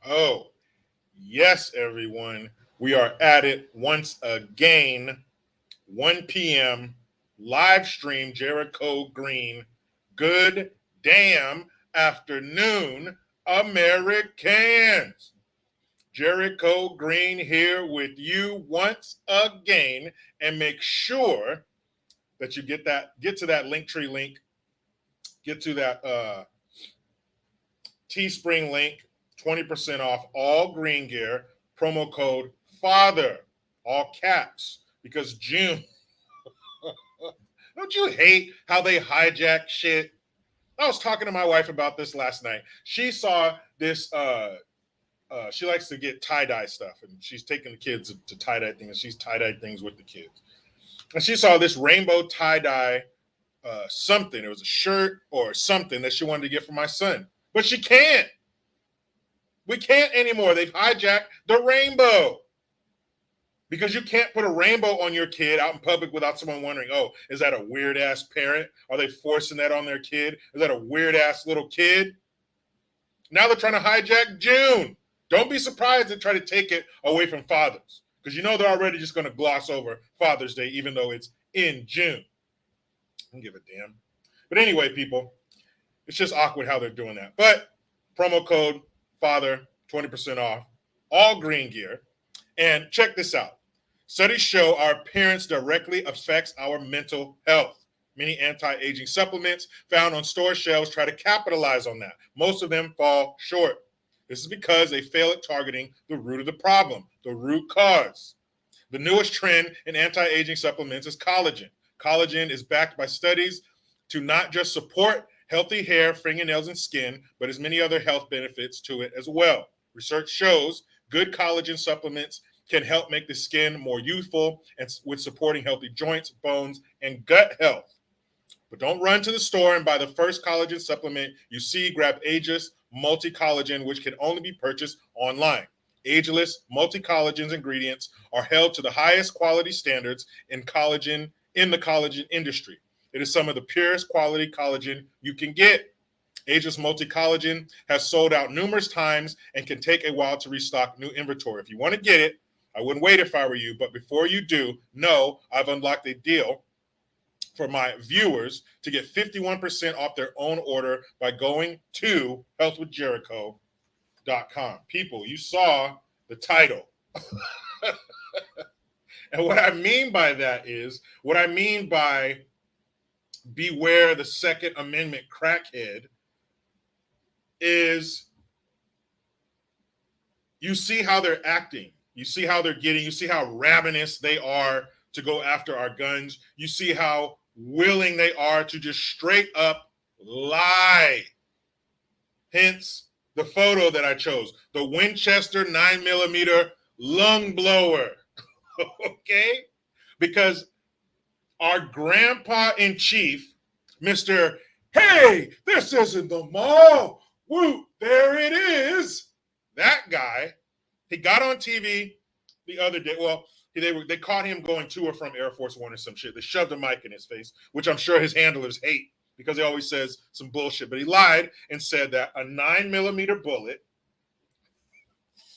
Oh, yes, everyone. We are at it once again, 1 p.m. live stream Jericho Green. Good damn afternoon, Americans. Jericho Green here with you once again, and make sure that you get to that Linktree link, get to that Teespring link, 20% off all green gear, promo code FATHER, all caps, because June, don't you hate how they hijack shit? I was talking to my wife about this last night. She saw this, she likes to get tie-dye stuff, and she's taking the kids to tie-dye things, and she's tie-dyed things with the kids. And she saw this rainbow tie-dye something. It was a shirt or something that she wanted to get for my son. But she can't. We can't anymore. They've hijacked the rainbow. Because you can't put a rainbow on your kid out in public without someone wondering, oh, is that a weird ass parent? Are they forcing that on their kid? Is that a weird ass little kid? Now they're trying to hijack June. Don't be surprised they try to take it away from fathers. Because you know they're already just going to gloss over Father's Day, even though it's in June. I don't give a damn. But anyway, people, it's just awkward how they're doing that. But promo code FATHER, 20% off, all green gear. And check this out. Studies show our appearance directly affects our mental health. Many anti-aging supplements found on store shelves try to capitalize on that. Most of them fall short. This is because they fail at targeting the root of the problem, the root cause. The newest trend in anti-aging supplements is collagen. Collagen is backed by studies to not just support healthy hair, fingernails, and skin, but has many other health benefits to it as well. Research shows good collagen supplements can help make the skin more youthful and with supporting healthy joints, bones, and gut health. But don't run to the store and buy the first collagen supplement you see. Grab Ageless Multi-Collagen, which can only be purchased online. Ageless Multi-Collagen's ingredients are held to the highest quality standards in the collagen industry. It is some of the purest quality collagen you can get. Ageless Multi-Collagen has sold out numerous times and can take a while to restock new inventory. If you want to get it, I wouldn't wait if I were you, but before you do, know I've unlocked a deal for my viewers to get 51% off their own order by going to healthwithjericho.com. People, you saw the title. And what I mean by that is, what I mean by beware the Second Amendment crackhead is you see how they're acting. You see how they're getting, you see how ravenous they are to go after our guns. You see how willing they are to just straight up lie. Hence the photo that I chose, the Winchester 9mm lung blower. Okay? Because our grandpa in chief, Mr. Hey, this isn't the mall. Woo, there it is. That guy, he got on TV the other day. Well, they caught him going to or from Air Force One or some shit. They shoved a mic in his face, which I'm sure his handlers hate because he always says some bullshit. But he lied and said that a 9mm bullet,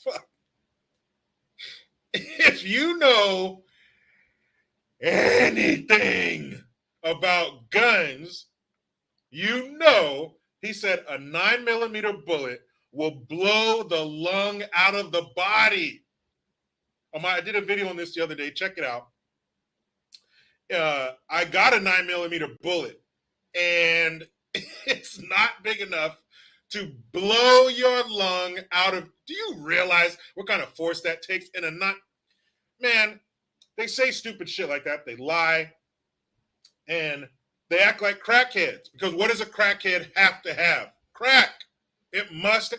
fuck, if you know anything about guns, you know he said a 9mm bullet will blow the lung out of the body. I did a video on this the other day. Check it out. I got a 9mm bullet, and it's not big enough to blow your lung out of. Do you realize what kind of force that takes? Man, they say stupid shit like that. They lie, and they act like crackheads. Because what does a crackhead have to have? Crack. It must.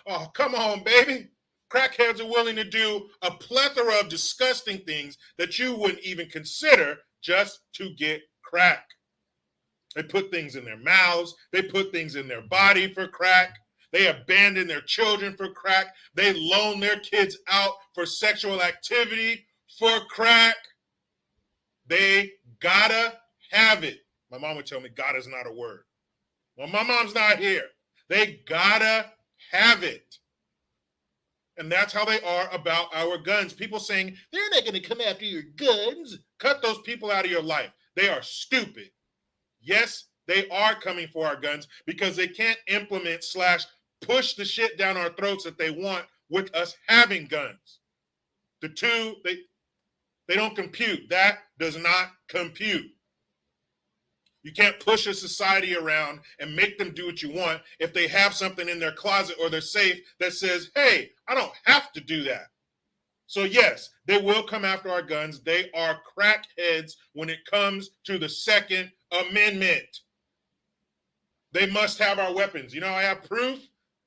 Oh, come on, baby. Crackheads are willing to do a plethora of disgusting things that you wouldn't even consider just to get crack. They put things in their mouths. They put things in their body for crack. They abandon their children for crack. They loan their kids out for sexual activity for crack. They gotta have it. My mom would tell me gotta's not a word. Well, my mom's not here. They gotta have it. And that's how they are about our guns. People saying, they're not going to come after your guns. Cut those people out of your life. They are stupid. Yes, they are coming for our guns because they can't implement / push the shit down our throats that they want with us having guns. The two, they don't compute. That does not compute. You can't push a society around and make them do what you want if they have something in their closet or their safe that says, hey, I don't have to do that. So yes, they will come after our guns. They are crackheads when it comes to the Second Amendment. They must have our weapons. You know, I have proof.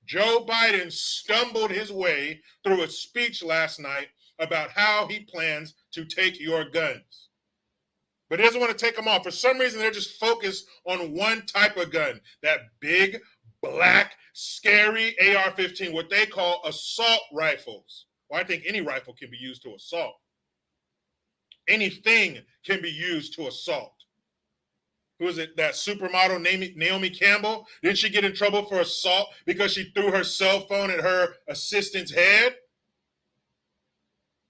Joe Biden stumbled his way through a speech last night about how he plans to take your guns. But he doesn't want to take them all. For some reason, they're just focused on one type of gun, that big, black, scary AR-15, what they call assault rifles. Well, I think any rifle can be used to assault. Anything can be used to assault. Who is it? That supermodel Naomi Campbell? Didn't she get in trouble for assault because she threw her cell phone at her assistant's head?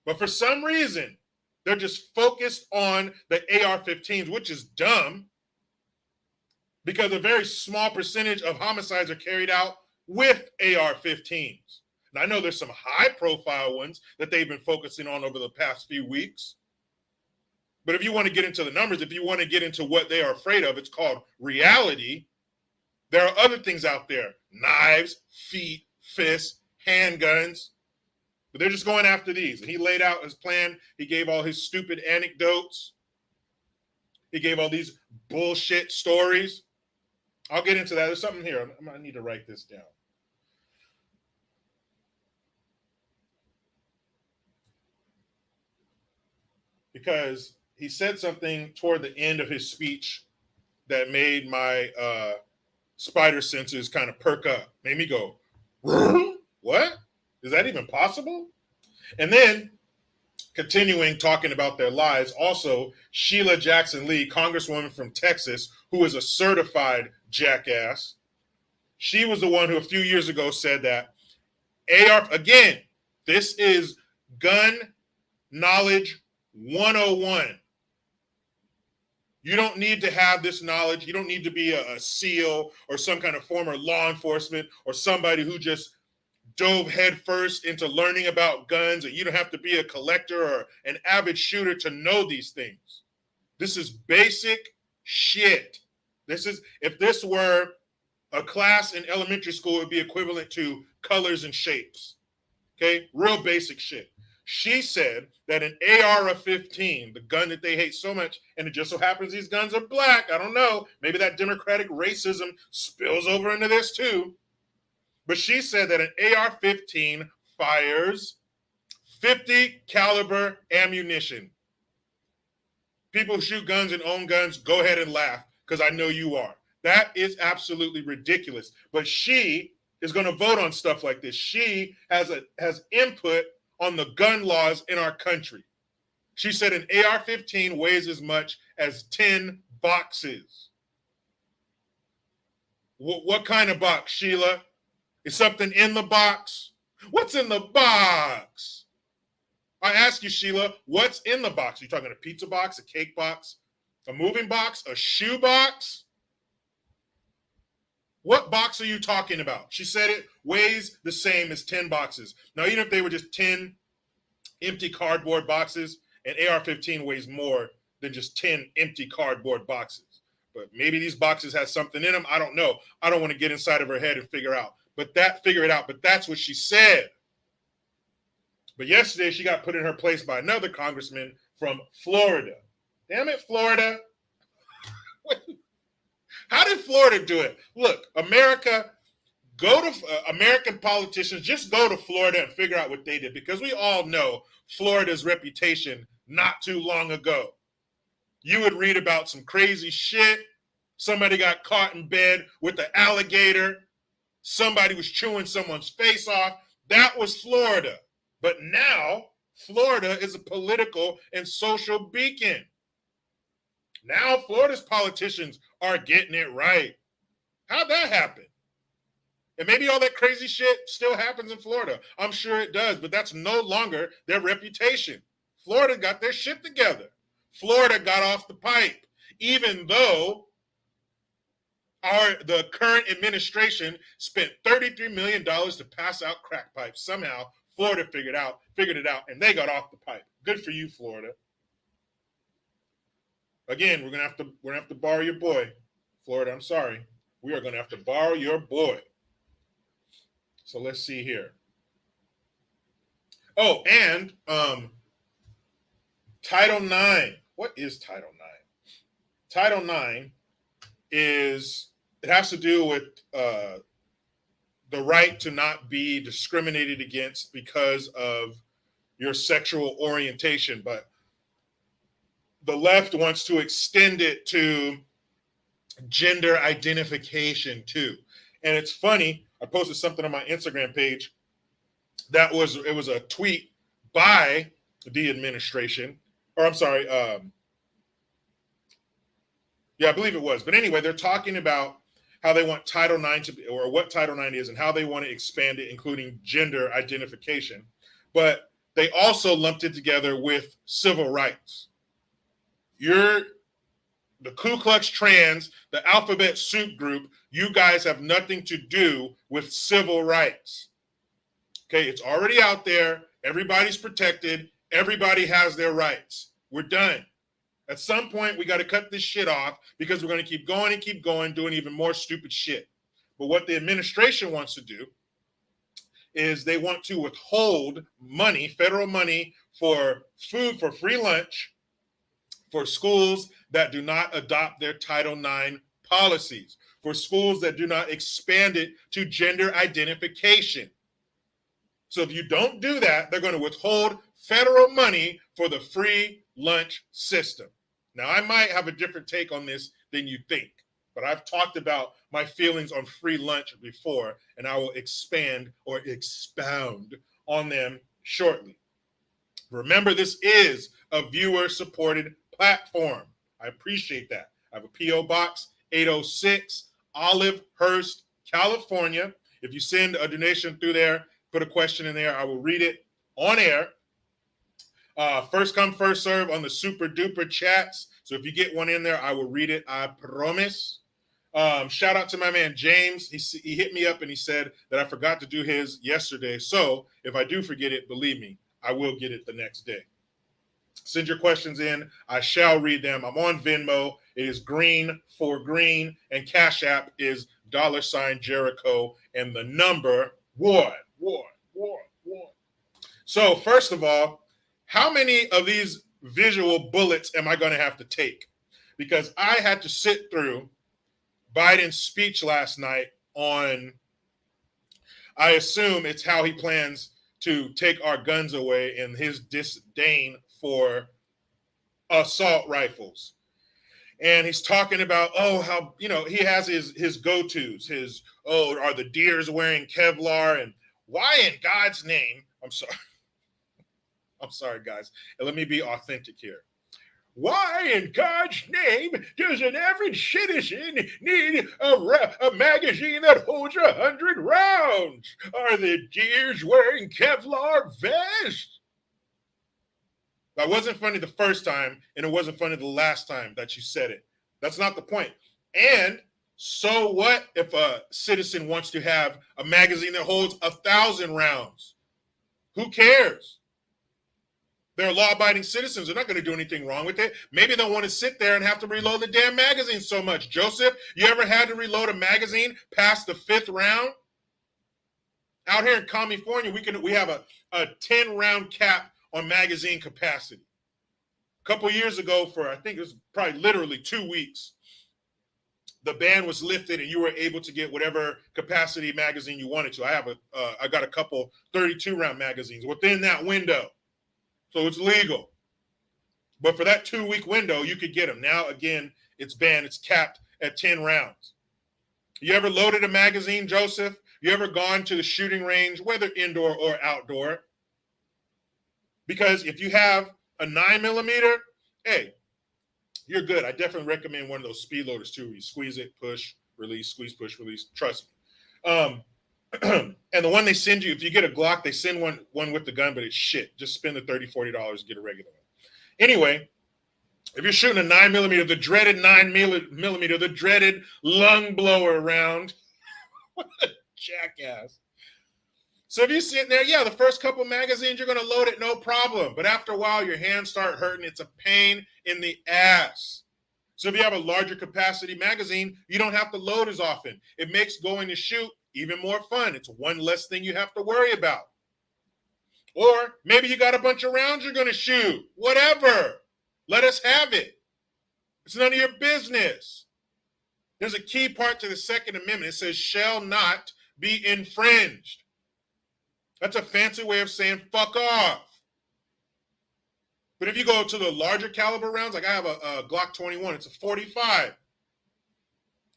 But for some reason, they're just focused on the AR-15s, which is dumb because a very small percentage of homicides are carried out with AR-15s. And I know there's some high-profile ones that they've been focusing on over the past few weeks. But if you want to get into the numbers, if you want to get into what they are afraid of, it's called reality. There are other things out there: knives, feet, fists, handguns. But they're just going after these. And he laid out his plan. He gave all his stupid anecdotes. He gave all these bullshit stories. I'll get into that. There's something here. I need to write this down. Because he said something toward the end of his speech that made my spider senses kind of perk up. Made me go, what? Is that even possible? And then, continuing talking about their lies, also Sheila Jackson Lee, Congresswoman from Texas, who is a certified jackass. She was the one who a few years ago said that AR, again, this is gun knowledge 101. You don't need to have this knowledge. You don't need to be a SEAL or some kind of former law enforcement or somebody who just dove headfirst into learning about guns, or you don't have to be a collector or an avid shooter to know these things. This is basic shit. This is, if this were a class in elementary school, it would be equivalent to colors and shapes. Okay, real basic shit. She said that an AR-15, the gun that they hate so much, and it just so happens these guns are black. I don't know. Maybe that democratic racism spills over into this too. But she said that an AR-15 fires 50 caliber ammunition. People who shoot guns and own guns, go ahead and laugh, because I know you are. That is absolutely ridiculous. But she is going to vote on stuff like this. She has input on the gun laws in our country. She said an AR-15 weighs as much as 10 boxes. What kind of box, Sheila? Is something in the box? What's in the box? I ask you, Sheila, what's in the box? Are you talking a pizza box, a cake box, a moving box, a shoe box? What box are you talking about? She said it weighs the same as 10 boxes. Now, even if they were just 10 empty cardboard boxes, an AR-15 weighs more than just 10 empty cardboard boxes. But maybe these boxes have something in them. I don't know. I don't want to get inside of her head and figure it out. But that's what she said. But yesterday she got put in her place by another congressman from Florida. Damn it, Florida. How did Florida do it? Look, America, American politicians, just go to Florida and figure out what they did, because we all know Florida's reputation not too long ago. You would read about some crazy shit. Somebody got caught in bed with an alligator. Somebody was chewing someone's face off. That was Florida. But now, Florida is a political and social beacon. Now, Florida's politicians are getting it right. How'd that happen? And maybe all that crazy shit still happens in Florida. I'm sure it does, but that's no longer their reputation. Florida got their shit together. Florida got off the pipe, even though the current administration spent $33 million to pass out crack pipes. Somehow Florida figured it out, and they got off the pipe. Good for you, Florida. Again, we're gonna have to borrow your boy, Florida. I'm sorry. We are gonna have to borrow your boy. So let's see here. Oh, and Title IX. What is Title IX? Title IX it has to do with the right to not be discriminated against because of your sexual orientation, but the left wants to extend it to gender identification too. And it's funny, I posted something on my Instagram page it was a tweet by the administration, or I'm sorry, yeah, I believe it was. But anyway, they're talking about how they want Title IX to be, or what Title IX is, and how they want to expand it, including gender identification. But they also lumped it together with civil rights. The Ku Klux Klans, the alphabet soup group, you guys have nothing to do with civil rights. Okay, it's already out there. Everybody's protected. Everybody has their rights. We're done. At some point, we got to cut this shit off because we're going to keep going, doing even more stupid shit. But what the administration wants to do is they want to withhold money, federal money, for food, for free lunch, for schools that do not adopt their Title IX policies, for schools that do not expand it to gender identification. So if you don't do that, they're going to withhold federal money for the free lunch system. Now, I might have a different take on this than you think, but I've talked about my feelings on free lunch before, and I will expand or expound on them shortly. Remember, this is a viewer-supported platform. I appreciate that. I have a P.O. Box 806, Olivehurst, California. If you send a donation through there, put a question in there, I will read it on air. First come, first serve on the super duper chats. So if you get one in there, I will read it. I promise. Shout out to my man James. He hit me up and he said that I forgot to do his yesterday. So if I do forget it, believe me, I will get it the next day. Send your questions in. I shall read them. I'm on Venmo. It is GreenforGreen, and Cashapp is $Jericho and the number one. So first of all, how many of these visual bullets am I going to have to take? Because I had to sit through Biden's speech last night on, I assume it's how he plans to take our guns away and his disdain for assault rifles. And he's talking about, how, he has his go-tos, are the deers wearing Kevlar? And why in God's name, I'm sorry, guys. And let me be authentic here. Why in God's name does an average citizen need a magazine that holds 100 rounds? Are the deers wearing Kevlar vests? That wasn't funny the first time, and it wasn't funny the last time that you said it. That's not the point. And so what if a citizen wants to have a magazine that holds 1,000 rounds? Who cares? They're law-abiding citizens. They're not going to do anything wrong with it. Maybe they'll want to sit there and have to reload the damn magazine so much. Joseph, you ever had to reload a magazine past the 5th round? Out here in California, we have a 10-round cap on magazine capacity. A couple years ago, for I think it was probably literally 2 weeks, the ban was lifted and you were able to get whatever capacity magazine you wanted to. I got a couple 32-round magazines within that window. So it's legal. But for that 2-week window, you could get them. Now, again, it's banned. It's capped at 10 rounds. You ever loaded a magazine, Joseph? You ever gone to the shooting range, whether indoor or outdoor? Because if you have a 9mm, hey, you're good. I definitely recommend one of those speed loaders too. You squeeze it, push, release, squeeze, push, release. Trust me. And the one they send you, if you get a Glock, they send one with the gun, but it's shit. Just spend the $30, $40 to get a regular one. Anyway, if you're shooting a 9mm, the dreaded 9mm, the dreaded lung blower round, what a jackass. So if you're sitting there, yeah, the first couple magazines, you're going to load it, no problem. But after a while, your hands start hurting. It's a pain in the ass. So if you have a larger capacity magazine, you don't have to load as often. It makes going to shoot even more fun. It's one less thing you have to worry about. Or maybe you got a bunch of rounds you're going to shoot. Whatever. Let us have it. It's none of your business. There's a key part to the Second Amendment. It says, shall not be infringed. That's a fancy way of saying fuck off. But if you go to the larger caliber rounds, like I have a Glock 21, it's a 45.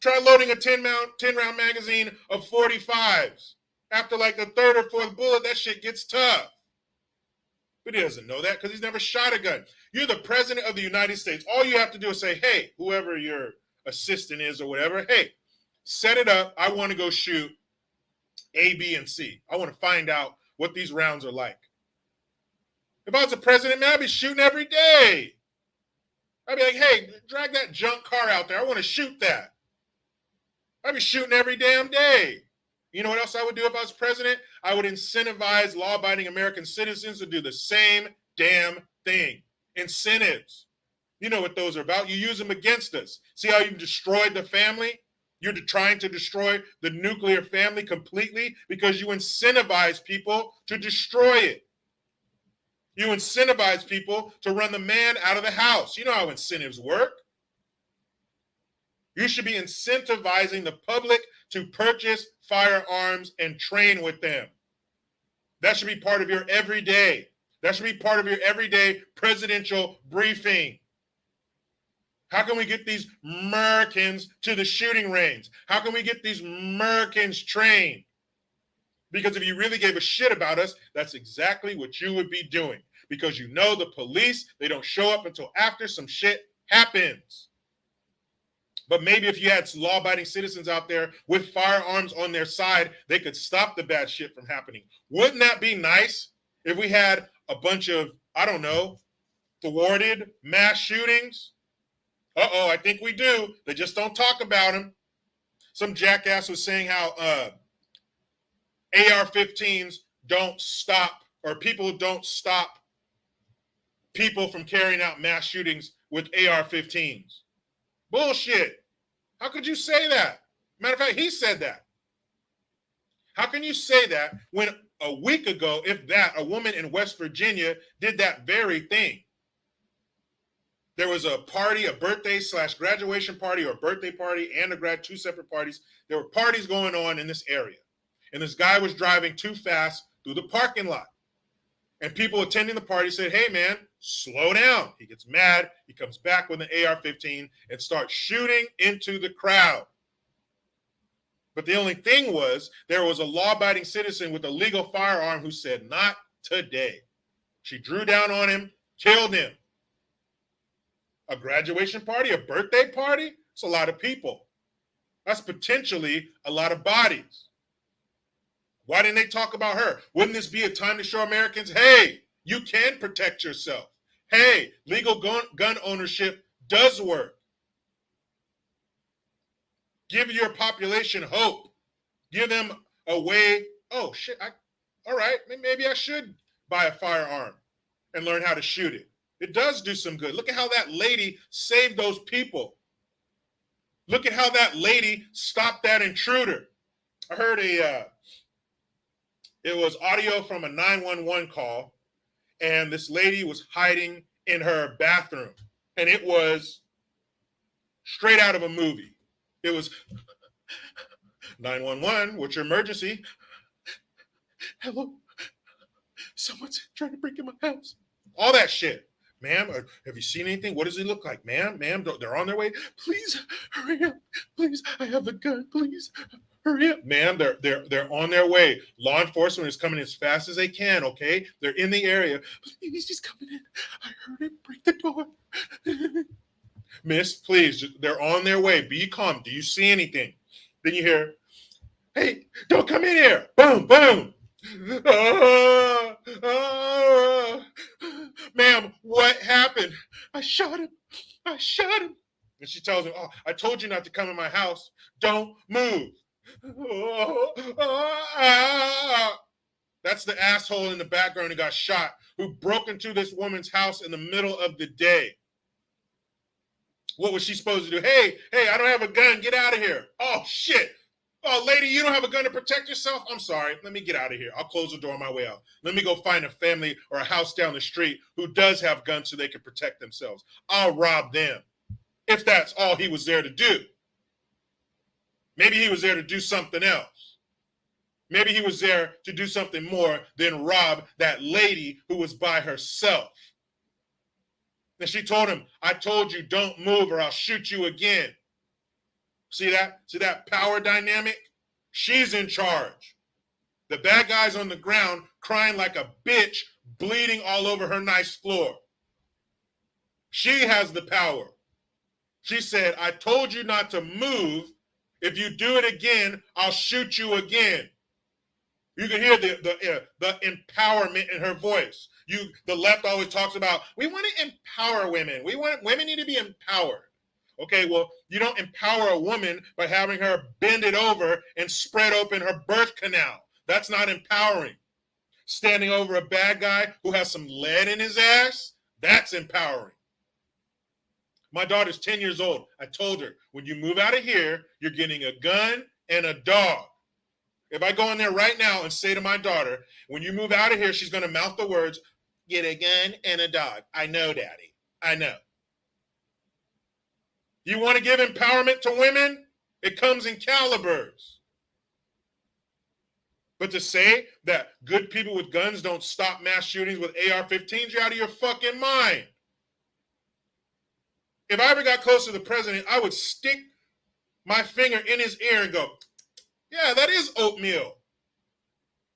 Try loading a 10-round magazine of 45s. After like the third or fourth bullet, that shit gets tough. But he doesn't know that because he's never shot a gun. You're the president of the United States. All you have to do is say, hey, whoever your assistant is or whatever, hey, set it up. I want to go shoot A, B, and C. I want to find out what these rounds are like. If I was the president, man, I'd be shooting every day. I'd be like, hey, drag that junk car out there. I want to shoot that. I'd be shooting every damn day. You know what else I would do if I was president? I would incentivize law-abiding American citizens to do the same damn thing. Incentives. You know what those are about. You use them against us. See how you've destroyed the family? You're trying to destroy the nuclear family completely because you incentivize people to destroy it. You incentivize people to run the man out of the house. You know how incentives work. You should be incentivizing the public to purchase firearms and train with them. That should be part of your everyday. That should be part of your everyday presidential briefing. How can we get these Americans to the shooting range? How can we get these Americans trained? Because if you really gave a shit about us, that's exactly what you would be doing. Because you know the police, they don't show up until after some shit happens. But maybe if you had law-abiding citizens out there with firearms on their side, they could stop the bad shit from happening. Wouldn't that be nice if we had a bunch of, I don't know, thwarted mass shootings? I think we do. They just don't talk about them. Some jackass was saying how AR-15s don't stop, or people don't stop people from carrying out mass shootings with AR-15s. Bullshit. How could you say that? Matter of fact, he said that. How can you say that when a week ago, if that, a woman in West Virginia did that very thing? There was a party, a birthday / graduation party or birthday party and two separate parties. There were parties going on in this area. And this guy was driving too fast through the parking lot. And people attending the party said, hey, man, slow down. He gets mad. He comes back with an AR-15 and starts shooting into the crowd. But the only thing was there was a law-abiding citizen with a legal firearm who said, not today. She drew down on him, killed him. A graduation party, a birthday party? It's a lot of people. That's potentially a lot of bodies. Why didn't they talk about her? Wouldn't this be a time to show Americans, hey, you can protect yourself. Hey, legal gun ownership does work. Give your population hope. Give them a way, oh, shit, all right, maybe I should buy a firearm and learn how to shoot it. It does do some good. Look at how that lady saved those people. Look at how that lady stopped that intruder. I heard it was audio from a 911 call, and this lady was hiding in her bathroom, and it was straight out of a movie. It was 911, what's your emergency? Hello, someone's trying to break in my house. All that shit. Ma'am, have you seen anything? What does it look like? Ma'am, they're on their way. Please hurry up. Please, I have a gun. Please hurry up. Ma'am, they're on their way. Law enforcement is coming as fast as they can, okay? They're in the area. Please, he's coming in. I heard him break the door. Miss, please, they're on their way. Be calm. Do you see anything? Then you hear, Hey, don't come in here. Boom, boom. Ma'am, what happened? I shot him. I shot him. And she tells him, oh, I told you not to come in my house. Don't move. That's the asshole in the background who got shot, who broke into this woman's house in the middle of the day. What was she supposed to do? Hey, I don't have a gun. Get out of here. Oh, shit. Oh, lady, you don't have a gun to protect yourself? I'm sorry. Let me get out of here. I'll close the door on my way out. Let me go find a family or a house down the street who does have guns so they can protect themselves. I'll rob them, if that's all he was there to do. Maybe he was there to do something else. Maybe he was there to do something more than rob that lady who was by herself. And she told him, I told you, don't move or I'll shoot you again. See that? See that power dynamic? She's in charge. The bad guy's on the ground crying like a bitch, bleeding all over her nice floor. She has the power. She said, I told you not to move. If you do it again, I'll shoot you again. You can hear the empowerment in her voice. The left always talks about, we want to empower women. Women need to be empowered. Okay, well, you don't empower a woman by having her bend it over and spread open her birth canal. That's not empowering. Standing over a bad guy who has some lead in his ass, that's empowering. My daughter's 10 years old. I told her, when you move out of here, you're getting a gun and a dog. If I go in there right now and say to my daughter, when you move out of here, she's going to mouth the words, get a gun and a dog. I know, Daddy. I know. You want to give empowerment to women? It comes in calibers. But to say that good people with guns don't stop mass shootings with AR-15s, you're out of your fucking mind. If I ever got close to the president, I would stick my finger in his ear and go, yeah, that is oatmeal.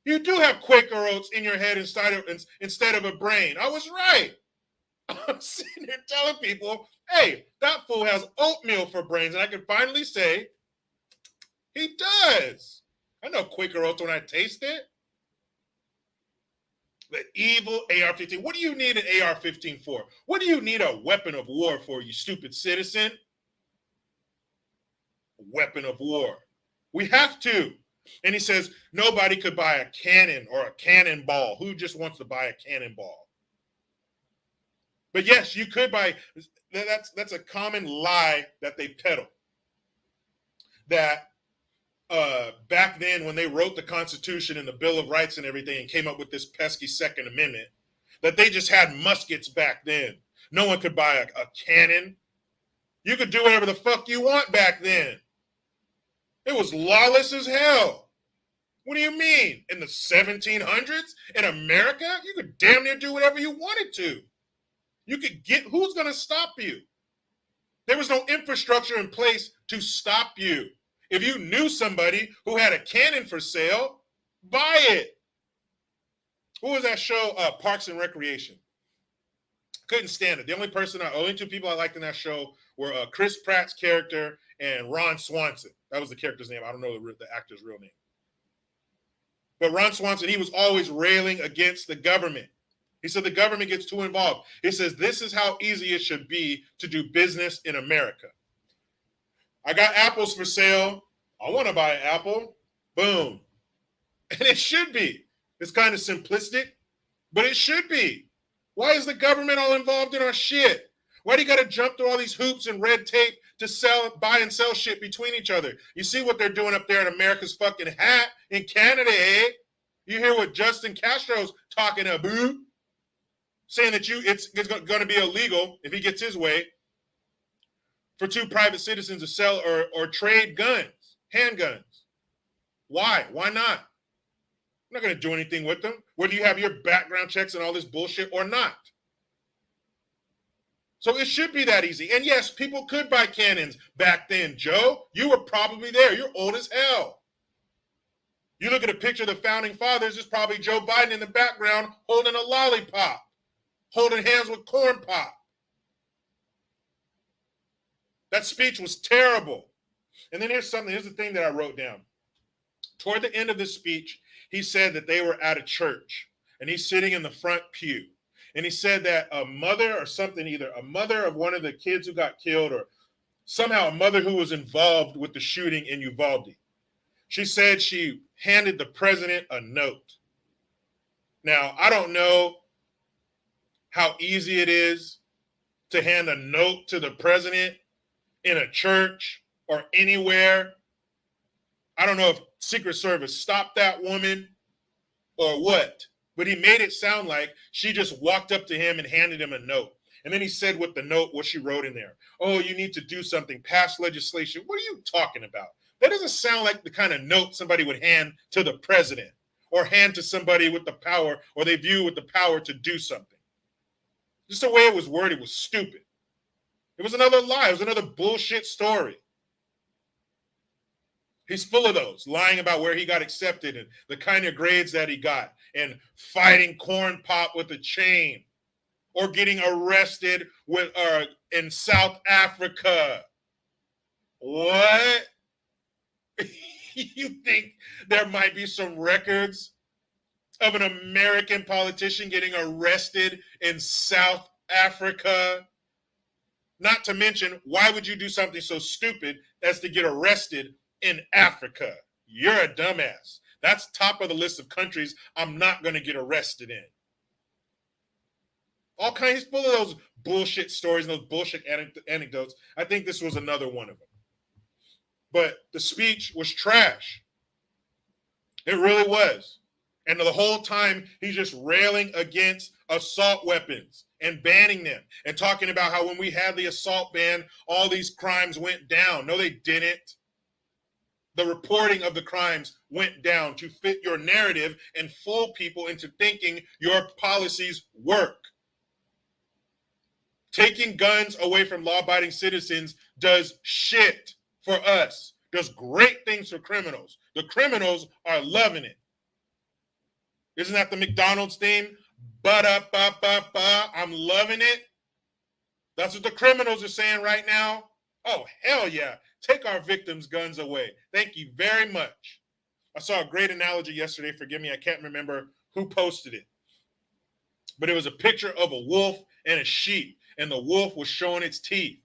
You do have Quaker oats in your head instead of a brain. I was right. I'm sitting here telling people, hey, that fool has oatmeal for brains. And I can finally say, he does. I know Quaker oats when I taste it. The evil AR-15. What do you need an AR-15 for? What do you need a weapon of war for, you stupid citizen? A weapon of war. We have to. And he says, nobody could buy a cannon or a cannonball. Who just wants to buy a cannonball? But yes, you could buy. That's a common lie that they peddle. That back then, when they wrote the Constitution and the Bill of Rights and everything and came up with this pesky Second Amendment, that they just had muskets back then. No one could buy a cannon. You could do whatever the fuck you want back then. It was lawless as hell. What do you mean? In the 1700s? In America? You could damn near do whatever you wanted to. You could get, who's going to stop you? There was no infrastructure in place to stop you. If you knew somebody who had a cannon for sale, buy it. What was that show? Parks and Recreation. Couldn't stand it. The only two people I liked in that show were Chris Pratt's character and Ron Swanson. That was the character's name. I don't know the actor's real name. But Ron Swanson, he was always railing against the government. He said the government gets too involved. He says this is how easy it should be to do business in America. I got apples for sale. I want to buy an apple. Boom. And it should be. It's kind of simplistic, but it should be. Why is the government all involved in our shit? Why do you got to jump through all these hoops and red tape to buy and sell shit between each other? You see what they're doing up there in America's fucking hat in Canada, eh? You hear what Justin Castro's talking about, saying that it's going to be illegal if he gets his way for two private citizens to sell or trade guns, handguns. Why? Why not? I'm not going to do anything with them, whether you have your background checks and all this bullshit or not. So it should be that easy. And yes, people could buy cannons back then. Joe, you were probably there. You're old as hell. You look at a picture of the founding fathers, it's probably Joe Biden in the background holding a lollipop, holding hands with corn pop. That speech was terrible. And then here's the thing that I wrote down. Toward the end of the speech, he said that they were at a church and he's sitting in the front pew. And he said that a mother or something, either a mother of one of the kids who got killed or somehow a mother who was involved with the shooting in Uvalde. She said she handed the president a note. Now, I don't know how easy it is to hand a note to the president in a church or anywhere. I don't know if Secret Service stopped that woman or what, but he made it sound like she just walked up to him and handed him a note. And then he said with the note what she wrote in there. Oh, you need to do something, pass legislation. What are you talking about? That doesn't sound like the kind of note somebody would hand to the president or hand to somebody with the power or they view with the power to do something. Just the way it was worded was stupid. It was another lie. It was another bullshit story. He's full of those, lying about where he got accepted and the kind of grades that he got and fighting corn pop with a chain or getting arrested with in South Africa. What? You think there might be some records of an American politician getting arrested in South Africa? Not to mention, why would you do something so stupid as to get arrested in Africa? You're a dumbass. That's top of the list of countries I'm not going to get arrested in. All kinds full of those bullshit stories and those bullshit anecdotes. I think this was another one of them. But the speech was trash. It really was. And the whole time he's just railing against assault weapons and banning them and talking about how when we had the assault ban, all these crimes went down. No, they didn't. The reporting of the crimes went down to fit your narrative and fool people into thinking your policies work. Taking guns away from law-abiding citizens does shit for us. Does great things for criminals. The criminals are loving it. Isn't that the McDonald's theme? Ba-da-ba-ba-ba. I'm loving it. That's what the criminals are saying right now. Oh, hell yeah. Take our victims' guns away. Thank you very much. I saw a great analogy yesterday. Forgive me, I can't remember who posted it. But it was a picture of a wolf and a sheep, and the wolf was showing its teeth.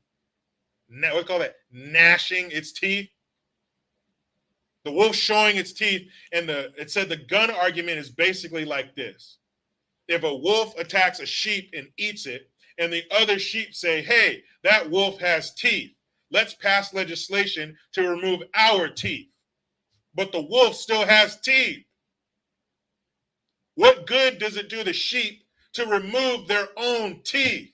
What do you call that? Gnashing its teeth. The wolf showing its teeth, and it said the gun argument is basically like this. If a wolf attacks a sheep and eats it, and the other sheep say, hey, that wolf has teeth. Let's pass legislation to remove our teeth. But the wolf still has teeth. What good does it do the sheep to remove their own teeth?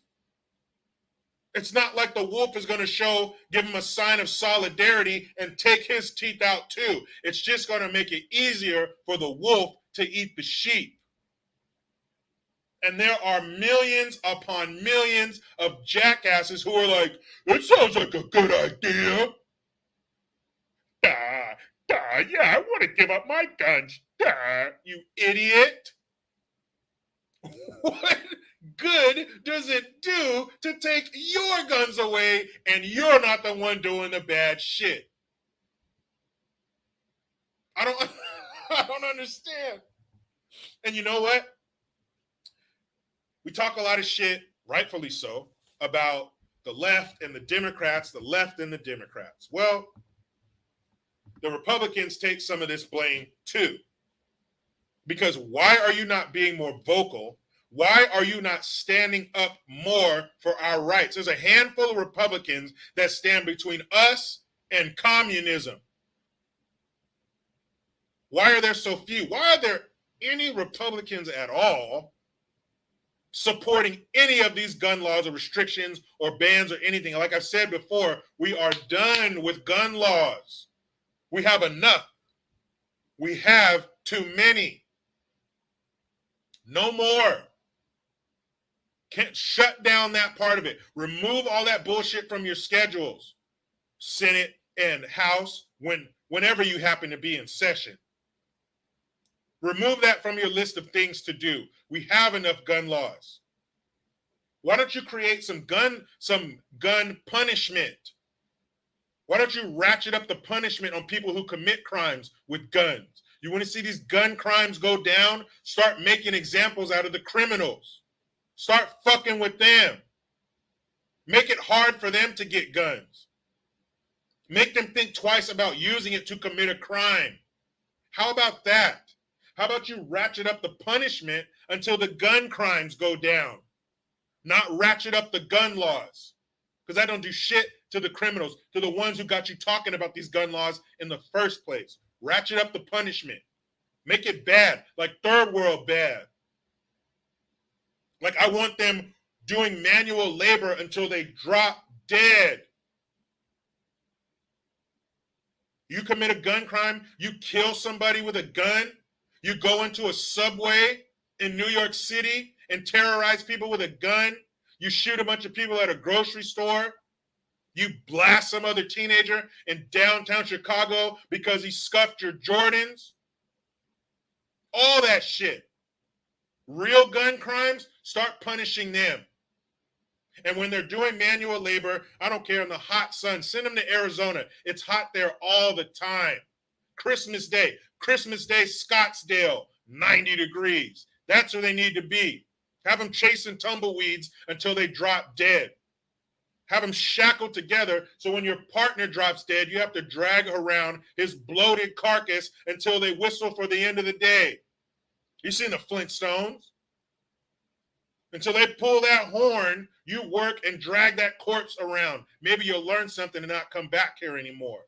It's not like the wolf is going to give him a sign of solidarity and take his teeth out too. It's just going to make it easier for the wolf to eat the sheep. And there are millions upon millions of jackasses who are like, it sounds like a good idea. Yeah, I want to give up my guns. You idiot. What good does it do to take your guns away and you're not the one doing the bad shit? I don't understand. And you know what? We talk a lot of shit, rightfully so, about the left and the Democrats, the left and the Democrats. Well, the Republicans take some of this blame too. Because why are you not being more vocal? Why are you not standing up more for our rights? There's a handful of Republicans that stand between us and communism. Why are there so few? Why are there any Republicans at all supporting any of these gun laws or restrictions or bans or anything? Like I've said before, we are done with gun laws. We have enough. We have too many. No more. Can't shut down that part of it. Remove all that bullshit from your schedules. Senate and House, whenever you happen to be in session. Remove that from your list of things to do. We have enough gun laws. Why don't you create some gun punishment? Why don't you ratchet up the punishment on people who commit crimes with guns? You want to see these gun crimes go down? Start making examples out of the criminals. Start fucking with them. Make it hard for them to get guns. Make them think twice about using it to commit a crime. How about that? How about you ratchet up the punishment until the gun crimes go down? Not ratchet up the gun laws. Because that don't do shit to the criminals, to the ones who got you talking about these gun laws in the first place. Ratchet up the punishment. Make it bad, like third world bad. Like I want them doing manual labor until they drop dead. You commit a gun crime, you kill somebody with a gun, you go into a subway in New York City and terrorize people with a gun, you shoot a bunch of people at a grocery store, you blast some other teenager in downtown Chicago because he scuffed your Jordans. All that shit. Real gun crimes, start punishing them. And when they're doing manual labor, I don't care, in the hot sun, send them to Arizona. It's hot there all the time. Christmas Day, Scottsdale, 90 degrees. That's where they need to be. Have them chasing tumbleweeds until they drop dead. Have them shackled together so when your partner drops dead, you have to drag around his bloated carcass until they whistle for the end of the day. You seen the Flintstones? Until they pull that horn, you work and drag that corpse around. Maybe you'll learn something and not come back here anymore.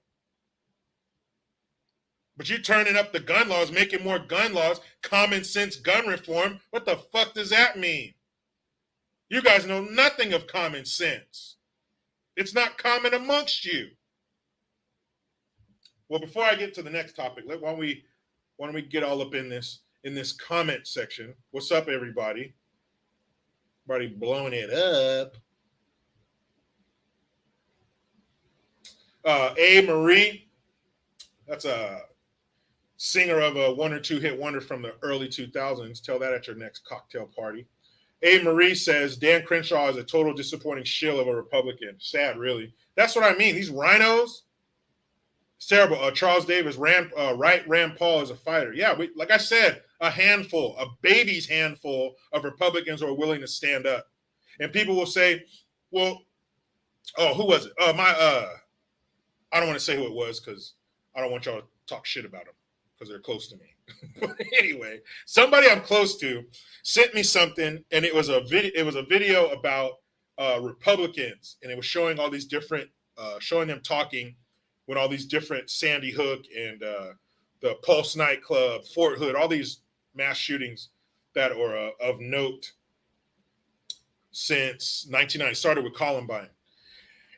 But you turning up the gun laws, making more gun laws, common sense gun reform. What the fuck does that mean? You guys know nothing of common sense. It's not common amongst you. Well, before I get to the next topic, why don't we get all up in this comment section? What's up, everybody? Everybody blowing it up. A. Marie, that's a singer of a one or two hit wonder from the early 2000s. Tell that at your next cocktail party. A. Marie says, Dan Crenshaw is a total disappointing shill of a Republican. Sad, really. That's what I mean. These rhinos, it's terrible. Charles Davis, Rand Paul is a fighter. Yeah, like I said, a baby's handful of Republicans who are willing to stand up. And people will say, well, who was it? I don't want to say who it was because I don't want y'all to talk shit about them because they're close to me. But anyway, somebody I'm close to sent me something, and it was a video about Republicans, and it was showing all these different, showing them talking with all these different Sandy Hook and the Pulse nightclub, Fort Hood, all these mass shootings that are of note since 1990. Started with Columbine.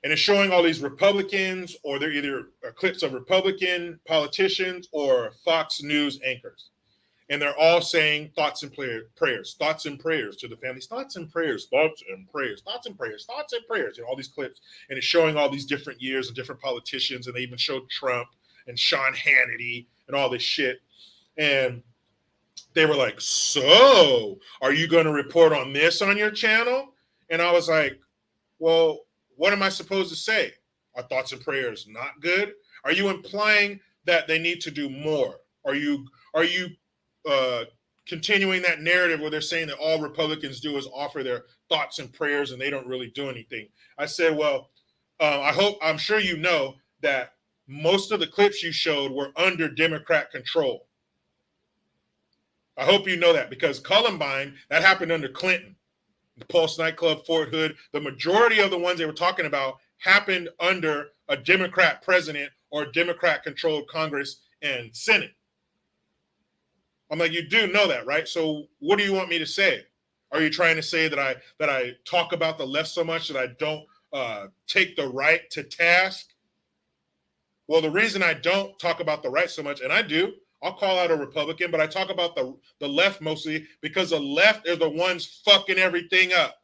And it's showing all these Republicans, or they're either clips of Republican politicians or Fox News anchors. And they're all saying thoughts and prayers to the families, thoughts and prayers, thoughts and prayers, thoughts and prayers, thoughts and prayers, all these clips. And it's showing all these different years of different politicians. And they even showed Trump and Sean Hannity and all this shit. And they were like, so are you going to report on this on your channel? And I was like, well, what am I supposed to say? Are thoughts and prayers not good? Are you implying that they need to do more? Are you continuing that narrative where they're saying that all Republicans do is offer their thoughts and prayers and they don't really do anything? I said, well, I'm sure you know that most of the clips you showed were under Democrat control. I hope you know that, because Columbine, that happened under Clinton. The Pulse nightclub, Fort Hood, the majority of the ones they were talking about happened under a Democrat president or Democrat-controlled Congress and Senate. I'm like, you do know that, right? So what do you want me to say? Are you trying to say that I talk about the left so much that I don't take the right to task? Well, the reason I don't talk about the right so much, and I do, I'll call out a Republican, but I talk about the left mostly because the left are the ones fucking everything up.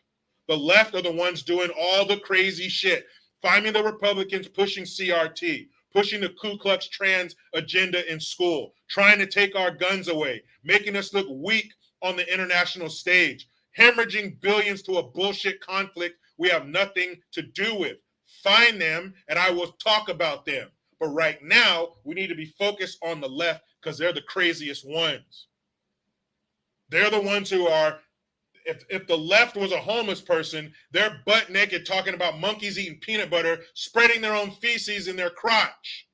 The left are the ones doing all the crazy shit. Find me the Republicans pushing CRT, pushing the Ku Klux Trans agenda in school, trying to take our guns away, making us look weak on the international stage, hemorrhaging billions to a bullshit conflict we have nothing to do with. find them, and I will talk about them. But right now, we need to be focused on the left because they're the craziest ones. They're the ones who are, if the left was a homeless person, they're butt naked talking about monkeys eating peanut butter, spreading their own feces in their crotch.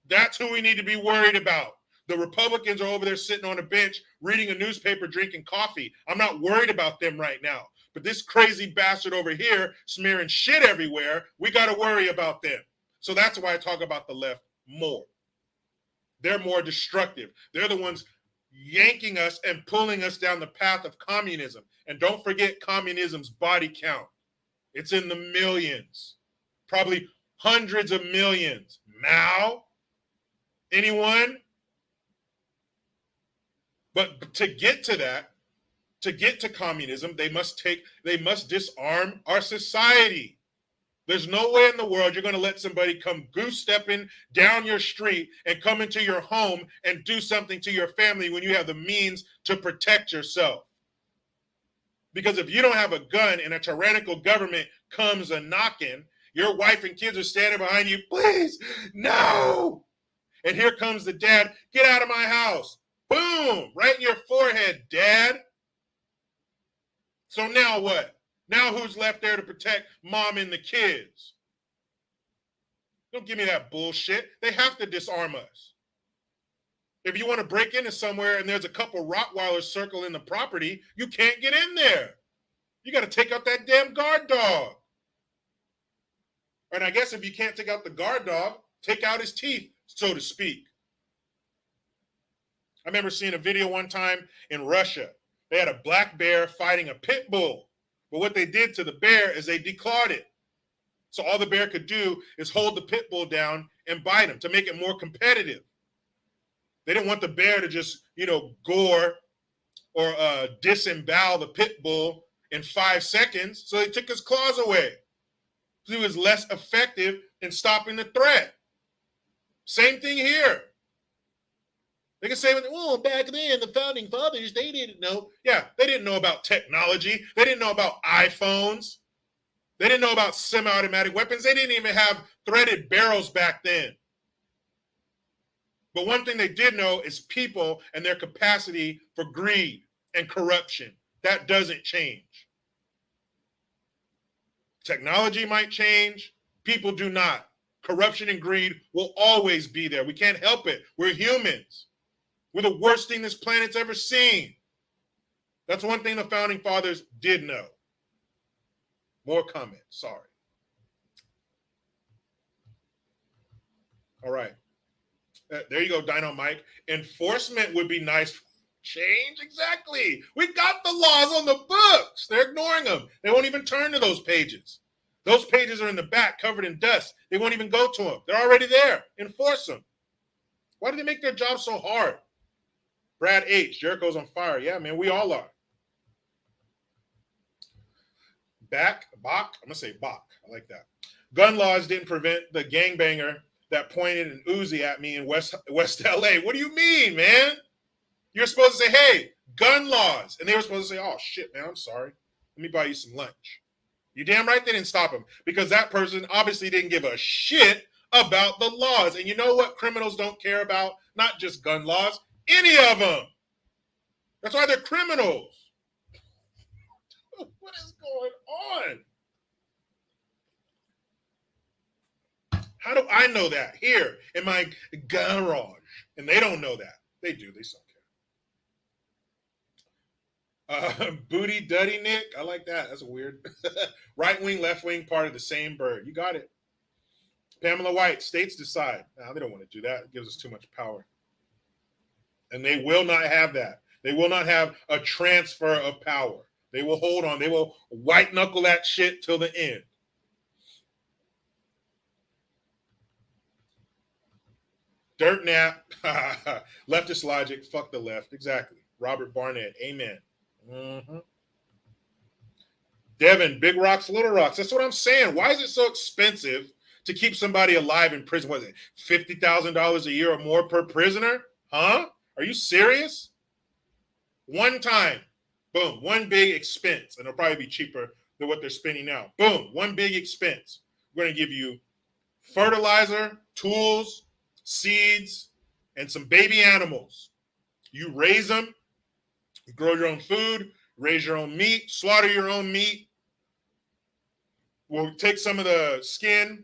That's who we need to be worried about. The Republicans are over there sitting on a bench, reading a newspaper, drinking coffee. I'm not worried about them right now. But this crazy bastard over here smearing shit everywhere, we got to worry about them. So that's why I talk about the left more. They're more destructive. They're the ones yanking us and pulling us down the path of communism. And don't forget communism's body count. It's in the millions, probably hundreds of millions. Mao? Anyone? But to get to that, to get to communism, they must disarm our society. There's no way in the world you're going to let somebody come goose stepping down your street and come into your home and do something to your family when you have the means to protect yourself. Because if you don't have a gun and a tyrannical government comes a knocking, your wife and kids are standing behind you, please, no. And here comes the dad, get out of my house. Boom, right in your forehead, dad. So now what? Now who's left there to protect mom and the kids? Don't give me that bullshit. They have to disarm us. If you want to break into somewhere and there's a couple Rottweilers circling the property, you can't get in there. You got to take out that damn guard dog. And I guess if you can't take out the guard dog, take out his teeth, so to speak. I remember seeing a video one time in Russia. They had a black bear fighting a pit bull. But what they did to the bear is they declawed it. So all the bear could do is hold the pit bull down and bite him to make it more competitive. They didn't want the bear to just, gore or disembowel the pit bull in 5 seconds. So they took his claws away. So he was less effective in stopping the threat. Same thing here. They can say, well, back then, the founding fathers, they didn't know. Yeah, they didn't know about technology. They didn't know about iPhones. They didn't know about semi-automatic weapons. They didn't even have threaded barrels back then. But one thing they did know is people and their capacity for greed and corruption. That doesn't change. Technology might change. People do not. Corruption and greed will always be there. We can't help it. We're humans. We're the worst thing this planet's ever seen. That's one thing the founding fathers did know. More comments. Sorry. All right. There you go, Dino Mike. Enforcement would be nice. Change? Exactly. We got the laws on the books. They're ignoring them. They won't even turn to those pages. Those pages are in the back covered in dust. They won't even go to them. They're already there. Enforce them. Why do they make their job so hard? Brad H. Jericho's on fire. Yeah, man, we all are. Bach. I'm going to say Bach. I like that. Gun laws didn't prevent the gangbanger that pointed an Uzi at me in West LA. What do you mean, man? You're supposed to say, hey, gun laws. And they were supposed to say, oh, shit, man, I'm sorry. Let me buy you some lunch. You damn right they didn't stop him because that person obviously didn't give a shit about the laws. And you know what criminals don't care about? Not just gun laws. Any of them. That's why they're criminals. What is going on? How do I know that? Here in my garage. And they don't know that. They do. They still care. Booty Duddy Nick. I like that. That's weird. Right wing, left wing, part of the same bird. You got it. Pamela White. States decide. No, they don't want to do that. It gives us too much power. And they will not have that. They will not have a transfer of power. They will hold on. They will white knuckle that shit till the end. Dirt nap. Leftist logic. Fuck the left. Exactly. Robert Barnett. Amen. Mm-hmm. Devin, big rocks, little rocks. That's what I'm saying. Why is it so expensive to keep somebody alive in prison? What is it, $50,000 a year or more per prisoner? Huh? Are you serious? One time, boom, one big expense. And it'll probably be cheaper than what they're spending now. Boom, one big expense. We're going to give you fertilizer, tools, seeds, and some baby animals. You raise them, you grow your own food, raise your own meat, slaughter your own meat. We'll take some of the skin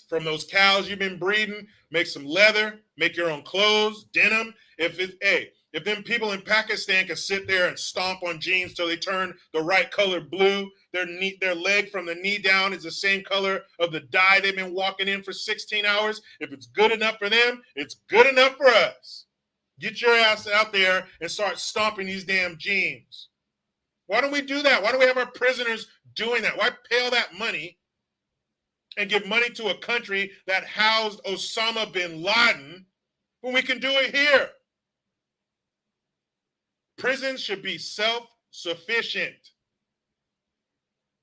from those cows you've been breeding, make some leather, make your own clothes, denim. If them people in Pakistan can sit there and stomp on jeans till they turn the right color blue, their leg from the knee down is the same color of the dye they've been walking in for 16 hours. If it's good enough for them, it's good enough for us. Get your ass out there and start stomping these damn jeans. Why don't we do that? Why don't we have our prisoners doing that? Why pay all that money and give money to a country that housed Osama bin Laden when we can do it here? Prisons should be self-sufficient.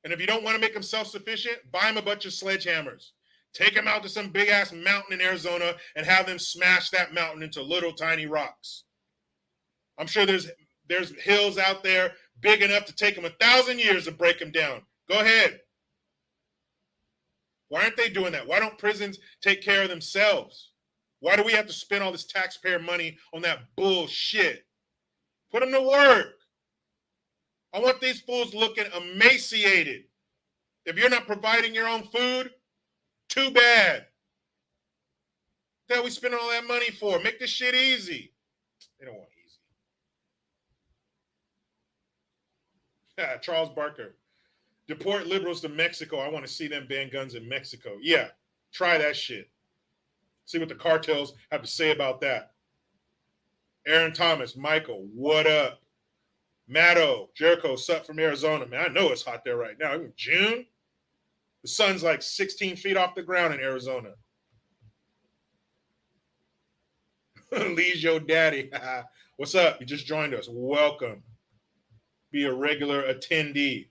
And if you don't want to make them self-sufficient, buy them a bunch of sledgehammers. Take them out to some big-ass mountain in Arizona and have them smash that mountain into little tiny rocks. I'm sure there's hills out there big enough to take them 1,000 years to break them down. Go ahead. Why aren't they doing that? Why don't prisons take care of themselves? Why do we have to spend all this taxpayer money on that bullshit? Put them to work. I want these fools looking emaciated. If you're not providing your own food, too bad. What are we spending all that money for? Make this shit easy. They don't want easy. Charles Barker. Deport liberals to Mexico. I want to see them ban guns in Mexico. Yeah, try that shit. See what the cartels have to say about that. Aaron Thomas, Michael, what up? Matto, Jericho, sup from Arizona. Man, I know it's hot there right now. In June, the sun's like 16 feet off the ground in Arizona. Lee's your daddy. What's up? You just joined us. Welcome. Be a regular attendee.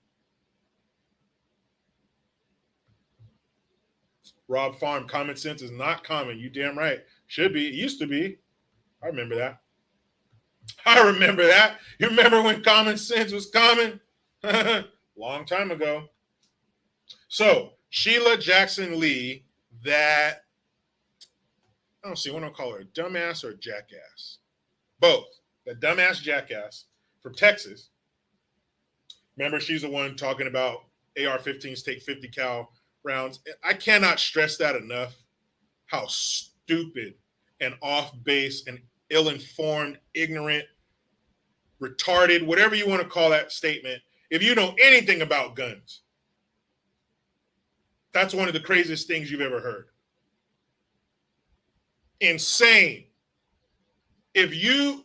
Rob Farm, common sense is not common. You damn right. Should be. It used to be. I remember that. I remember that. You remember when common sense was common? Long time ago. So, Sheila Jackson Lee, that, I don't see, what do I call her? A dumbass or a jackass? Both. The dumbass jackass from Texas. Remember, she's the one talking about AR-15s take 50 cal rounds. I cannot stress that enough, how stupid and off base and ill-informed, ignorant, retarded, whatever you want to call that statement, if you know anything about guns. That's one of the craziest things you've ever heard. Insane. I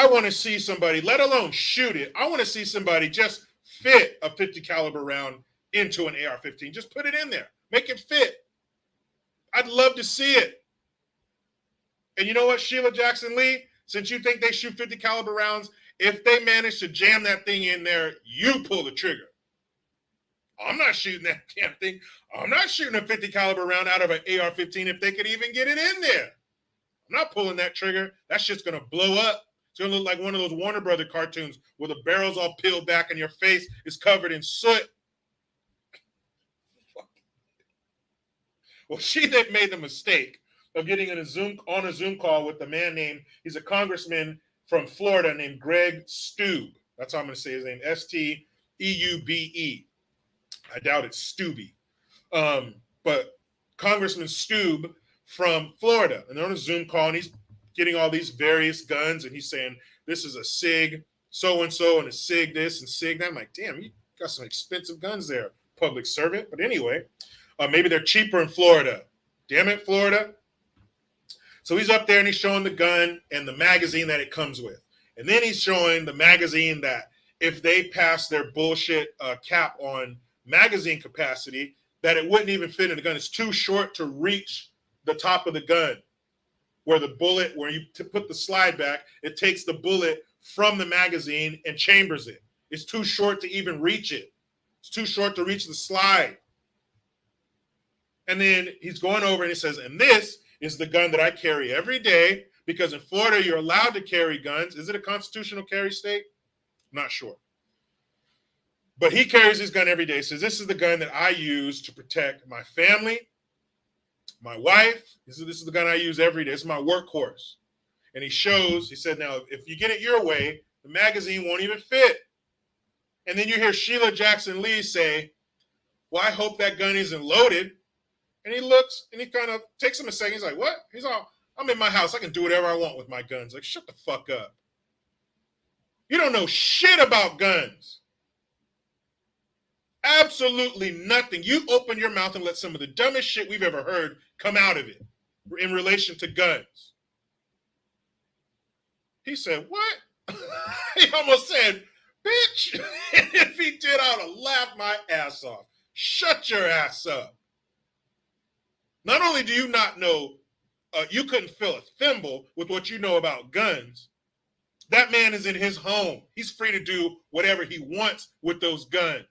want to see somebody, let alone shoot it, I want to see somebody just fit a 50 caliber round into an AR-15. Just put it in there. Make it fit. I'd love to see it. And you know what, Sheila Jackson Lee? Since you think they shoot 50 caliber rounds, if they manage to jam that thing in there, you pull the trigger. I'm not shooting that damn thing. I'm not shooting a 50 caliber round out of an AR-15 if they could even get it in there. I'm not pulling that trigger. That shit's going to blow up. It's going to look like one of those Warner Brother cartoons where the barrel's all peeled back and your face is covered in soot. Well, she then made the mistake of getting on a Zoom call with a man named, he's a congressman from Florida named Greg Steube. That's how I'm going to say his name, Steube. I doubt it's Stubby. But Congressman Steube from Florida. And they're on a Zoom call, and he's getting all these various guns, and he's saying, this is a SIG so-and-so, and a SIG this and SIG that. I'm like, damn, you got some expensive guns there, public servant. But anyway, maybe they're cheaper in Florida. Damn it, Florida. So he's up there, and he's showing the gun and the magazine that it comes with. And then he's showing the magazine that if they pass their bullshit cap on magazine capacity, that it wouldn't even fit in the gun. It's too short to reach the top of the gun. Where the bullet, where you put the slide back, it takes the bullet from the magazine and chambers it. It's too short to even reach it. It's too short to reach the slide. And then he's going over and he says, and this is the gun that I carry every day, because in Florida, you're allowed to carry guns. Is it a constitutional carry state? I'm not sure. But he carries his gun every day. Says, this is the gun that I use to protect my family, my wife. This is the gun I use every day. It's my workhorse. And he said, now, if you get it your way, the magazine won't even fit. And then you hear Sheila Jackson Lee say, well, I hope that gun isn't loaded. And he looks and he kind of takes him a second. He's like, what? He's all, I'm in my house. I can do whatever I want with my guns. Like, shut the fuck up. You don't know shit about guns. Absolutely nothing. You open your mouth and let some of the dumbest shit we've ever heard come out of it in relation to guns. He said, what? He almost said, bitch. And if he did, I would have laughed my ass off. Shut your ass up. Not only do you not know, you couldn't fill a thimble with what you know about guns. That man is in his home. He's free to do whatever he wants with those guns.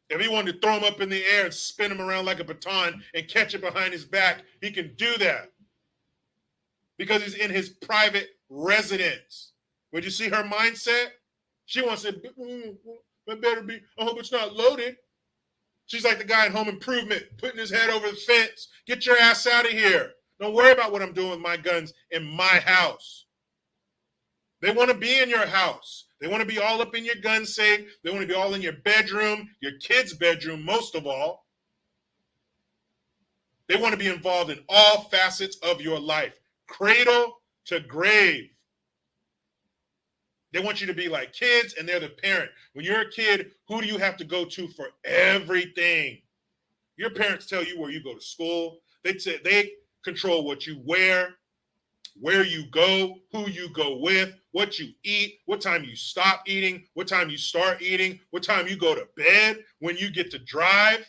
If he wanted to throw them up in the air and spin them around like a baton and catch it behind his back, he can do that. Because he's in his private residence. Would you see her mindset? She wants to, that better be, I hope it's not loaded. She's like the guy in Home Improvement, putting his head over the fence. Get your ass out of here. Don't worry about what I'm doing with my guns in my house. They want to be in your house. They want to be all up in your gun safe. They want to be all in your bedroom, your kid's bedroom, most of all. They want to be involved in all facets of your life, cradle to grave. They want you to be like kids, and they're the parent. When you're a kid, who do you have to go to for everything? Your parents tell you where you go to school. They control what you wear, where you go, who you go with, what you eat, what time you stop eating, what time you start eating, what time you go to bed, when you get to drive.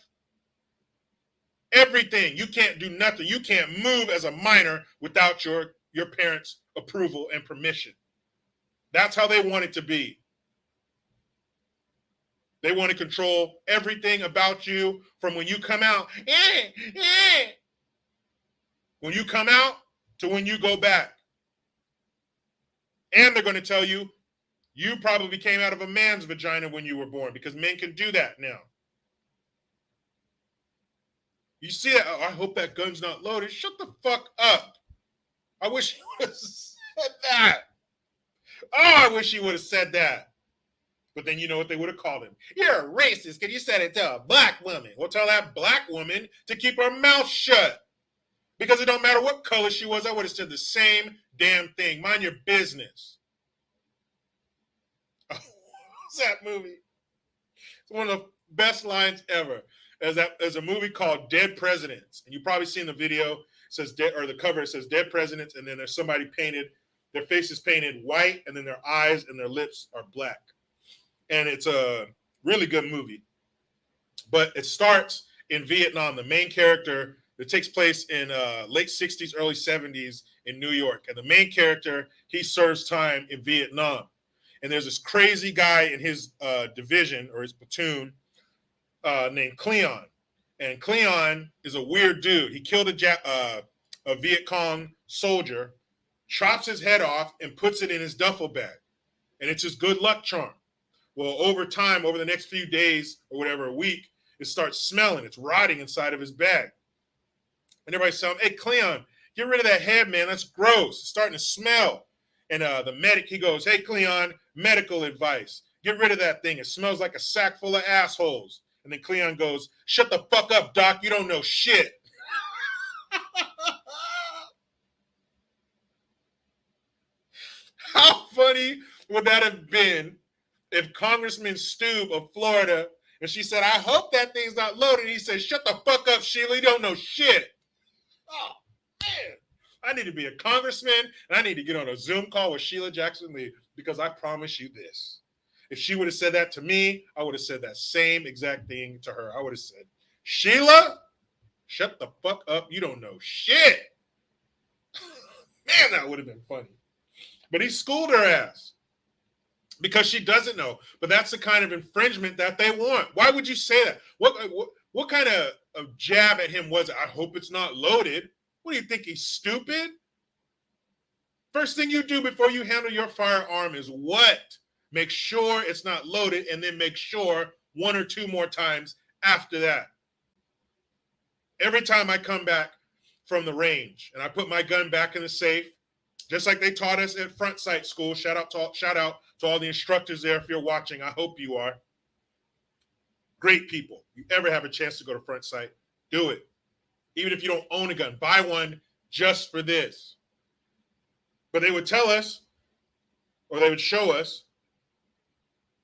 Everything. You can't do nothing. You can't move as a minor without your parents' approval and permission. That's how they want it to be. They want to control everything about you from when you come out. When you come out to when you go back. And they're going to tell you, you probably came out of a man's vagina when you were born, because men can do that now. You see that? Oh, I hope that gun's not loaded. Shut the fuck up. I wish he would have said that. Oh, I wish he would have said that. But then you know what they would have called him. You're a racist because you said it to a black woman. Well, tell that black woman to keep her mouth shut. Because it don't matter what color she was, I would have said the same damn thing. Mind your business. What's that movie? It's one of the best lines ever. There's a movie called Dead Presidents. And you've probably seen the video. It says the cover, it says Dead Presidents, and then there's somebody painted, their face is painted white, and then their eyes and their lips are black. And it's a really good movie. But it starts in Vietnam. The main character, it takes place in late 60s, early 70s in New York. And the main character, he serves time in Vietnam. And there's this crazy guy in his division or his platoon named Cleon. And Cleon is a weird dude. He killed a Viet Cong soldier, chops his head off, and puts it in his duffel bag. And it's his good luck charm. Well, over time, over the next few days or whatever, a week, it starts smelling. It's rotting inside of his bag. And everybody's telling him, hey, Cleon, get rid of that head, man. That's gross. It's starting to smell. And the medic, he goes, hey, Cleon, medical advice. Get rid of that thing. It smells like a sack full of assholes. And then Cleon goes, shut the fuck up, Doc. You don't know shit. How funny would that have been if Congressman Stube of Florida, and she said, I hope that thing's not loaded. He said, shut the fuck up, Sheila. You don't know shit. Oh, man. I need to be a congressman, and I need to get on a Zoom call with Sheila Jackson Lee, because I promise you this. If she would have said that to me, I would have said that same exact thing to her. I would have said, Sheila, shut the fuck up. You don't know shit. Man, that would have been funny. But he schooled her ass because she doesn't know. But that's the kind of infringement that they want. Why would you say that? What kind of jab at him was it? I hope it's not loaded. What do you think? He's stupid? First thing you do before you handle your firearm is what? Make sure it's not loaded, and then make sure 1 or 2 more times after that. Every time I come back from the range and I put my gun back in the safe, just like they taught us at Front Sight School. Shout out to all the instructors there if you're watching. I hope you are. Great people. If you ever have a chance to go to Front Sight, do it. Even if you don't own a gun, buy one just for this. But they would tell us, or they would show us,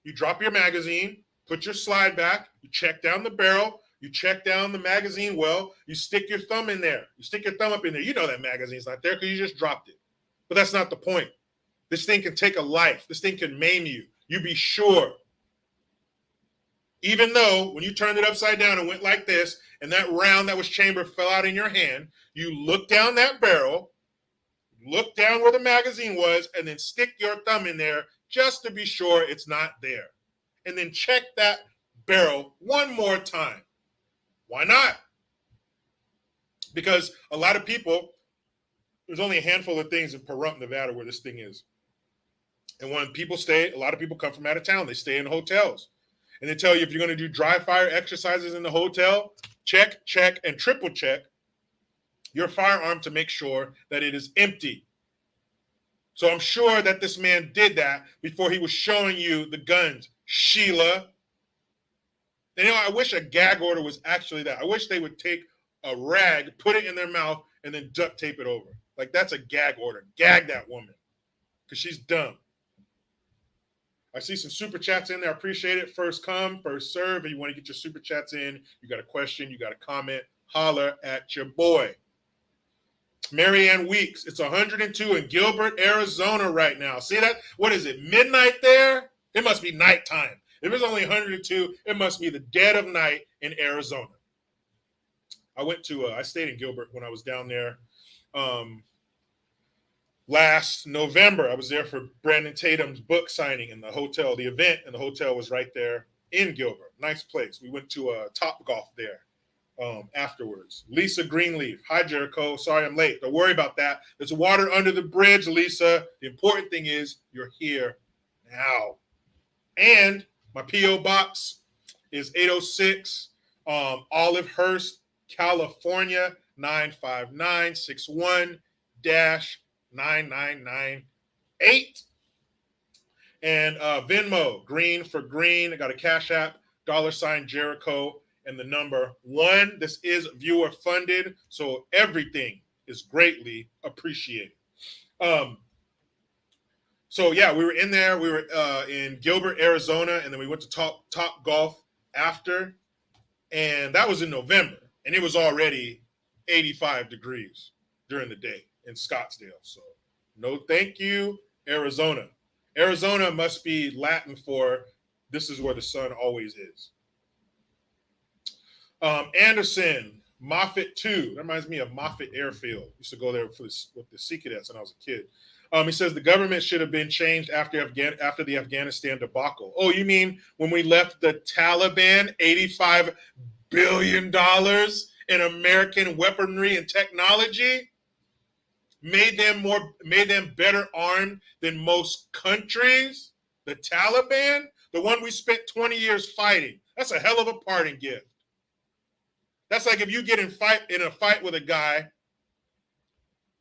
you drop your magazine, put your slide back, you check down the barrel, you check down the magazine well, you stick your thumb in there. You stick your thumb up in there. You know that magazine's not there because you just dropped it. But that's not the point. This thing can take a life. This thing can maim you. You be sure. Even though when you turned it upside down and went like this, and that round that was chambered fell out in your hand, you look down that barrel, look down where the magazine was, and then stick your thumb in there just to be sure it's not there. And then check that barrel one more time. Why not? Because a lot of people, there's only a handful of things in Parental, Nevada where this thing is. And when people stay, a lot of people come from out of town. They stay in hotels. And they tell you if you're going to do dry fire exercises in the hotel, check, and triple check your firearm to make sure that it is empty. So I'm sure that this man did that before he was showing you the guns, Sheila. And I wish a gag order was actually that. I wish they would take a rag, put it in their mouth, and then duct tape it over. Like, that's a gag order. Gag that woman because she's dumb. I see some super chats in there. I appreciate it. First come, first serve. If you want to get your super chats in, you got a question, you got a comment, holler at your boy. Marianne Weeks, it's 102 in Gilbert, Arizona right now. See that? What is it, midnight there? It must be nighttime. If it's only 102, it must be the dead of night in Arizona. I stayed in Gilbert when I was down there last November. I was there for Brandon Tatum's book signing in the hotel, the event, and the hotel was right there in Gilbert. Nice place. We went to Top Golf there afterwards. Lisa Greenleaf. Hi, Jericho. Sorry I'm late. Don't worry about that. There's water under the bridge, Lisa. The important thing is you're here now. And my P.O. Box is 806 Olivehurst, California, 95961-9998. And Venmo, GreenforGreen. I got a Cashapp, $ Jericho, and the number 1. This is viewer funded, so everything is greatly appreciated. So yeah, we were in there. We were in Gilbert, Arizona, and then we went to Top Golf after, and that was in November, and it was already 85 degrees during the day in Scottsdale. So no thank you, Arizona. Arizona must be Latin for this is where the sun always is. Anderson, Moffett 2. That reminds me of Moffett Airfield. Used to go there with the Sea Cadets when I was a kid. He says the government should have been changed after the Afghanistan debacle. Oh, you mean when we left the Taliban $85 billion in American weaponry and technology? Made them better armed than most countries? The Taliban? The one we spent 20 years fighting. That's a hell of a parting gift. That's like if you get in a fight with a guy,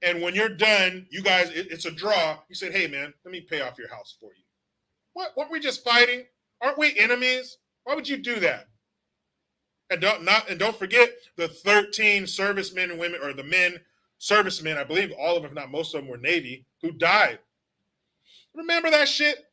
and when you're done, you guys, it's a draw. You said, hey, man, let me pay off your house for you. What? Weren't we just fighting? Aren't we enemies? Why would you do that? And don't forget the 13 servicemen and women, or the men, servicemen, I believe all of them, if not most of them, were Navy, who died. Remember that shit?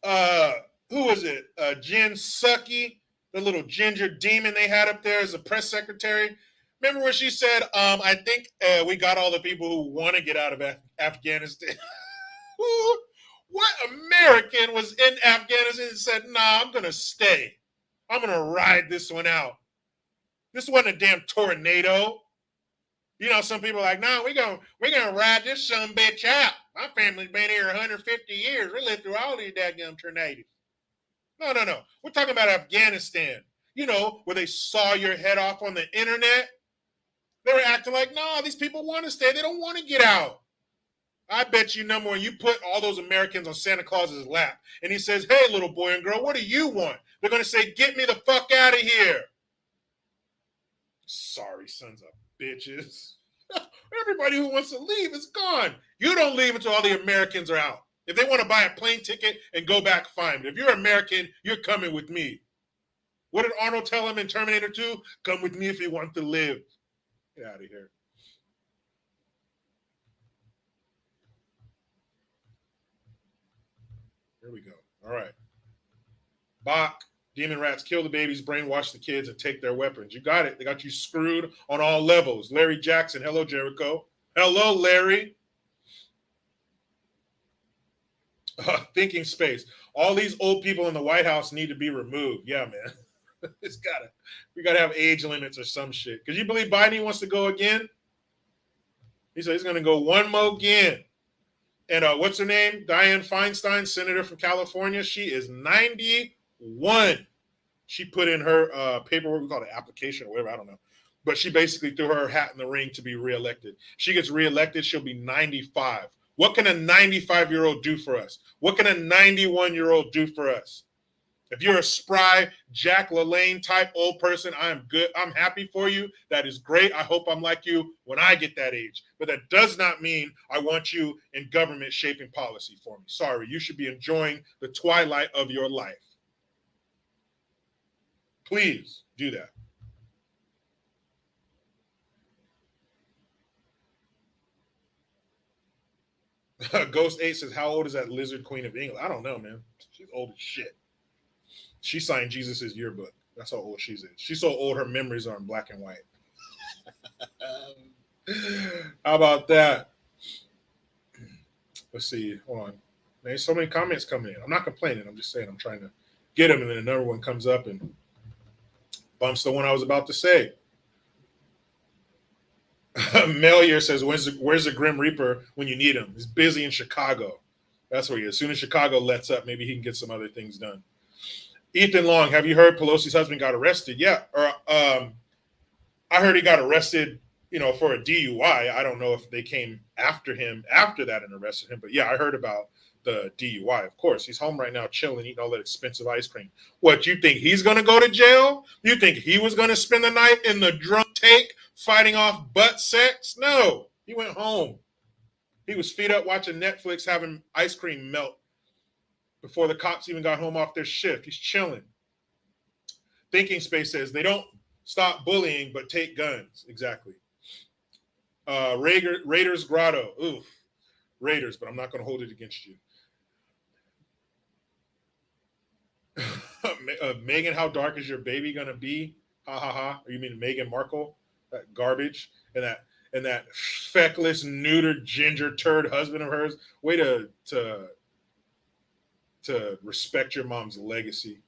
Who was it? Jen Psaki, the little ginger demon they had up there as a press secretary. Remember when she said, I think we got all the people who want to get out of Afghanistan. What American was in Afghanistan and said, nah, I'm going to stay. I'm going to ride this one out. This wasn't a damn tornado. You know, some people are like, nah, we're gonna ride this sumbitch out. My family's been here 150 years. We lived through all these daggum tornadoes. No. We're talking about Afghanistan. You know, where they saw your head off on the internet. They were acting like, no, these people want to stay. They don't want to get out. I bet you number one, you put all those Americans on Santa Claus's lap, and he says, hey, little boy and girl, what do you want? They're going to say, get me the fuck out of here. Sorry, sons of bitches. Everybody who wants to leave is gone. You don't leave until all the Americans are out. If they want to buy a plane ticket and go back, fine. But if you're American, you're coming with me. What did Arnold tell him in Terminator 2? Come with me if you want to live. Get out of here. Here we go. All right. Bach, demon rats kill the babies, brainwash the kids, and take their weapons. You got it. They got you screwed on all levels. Larry Jackson. Hello, Jericho. Hello, Larry. Thinking space. All these old people in the White House need to be removed. Yeah, man. We gotta have age limits or some shit. Because you believe Biden wants to go again? He said he's gonna go one more again. And what's her name? Dianne Feinstein, senator from California. She is 91. She put in her paperwork, we call it an application or whatever, I don't know. But she basically threw her hat in the ring to be reelected. She gets reelected, she'll be 95. What can a 95-year-old do for us? What can a 91-year-old do for us? If you're a spry Jack LaLanne type old person, I'm good. I'm happy for you. That is great. I hope I'm like you when I get that age. But that does not mean I want you in government shaping policy for me. Sorry, you should be enjoying the twilight of your life. Please do that. Ghost 8 says, how old is that lizard queen of England? I don't know, man. She's old as shit. She signed Jesus's yearbook. That's how old she is. She's so old, her memories are in black and white. How about that? Let's see. Hold on. There's so many comments coming in. I'm not complaining. I'm just saying I'm trying to get them, and then another one comes up and bumps the one I was about to say. Mel here says, where's the Grim Reaper when you need him? He's busy in Chicago. That's where he is. As soon as Chicago lets up, maybe he can get some other things done. Ethan Long, have you heard Pelosi's husband got arrested? Yeah. Or I heard he got arrested, for a DUI. I don't know if they came after him after that and arrested him. But yeah, I heard about the DUI. Of course, he's home right now chilling, eating all that expensive ice cream. What, you think he's going to go to jail? You think he was going to spend the night in the drunk take fighting off butt sex? No, he went home. He was feet up watching Netflix, having ice cream melt before the cops even got home off their shift. He's chilling. Thinking Space says they don't stop bullying, but take guns. Exactly. Raiders Grotto. Oof. Raiders, but I'm not going to hold it against you. Megan, how dark is your baby going to be? Ha ha ha. Or you mean Meghan Markle? That garbage. And that feckless, neutered, ginger turd husband of hers. Way to respect your mom's legacy.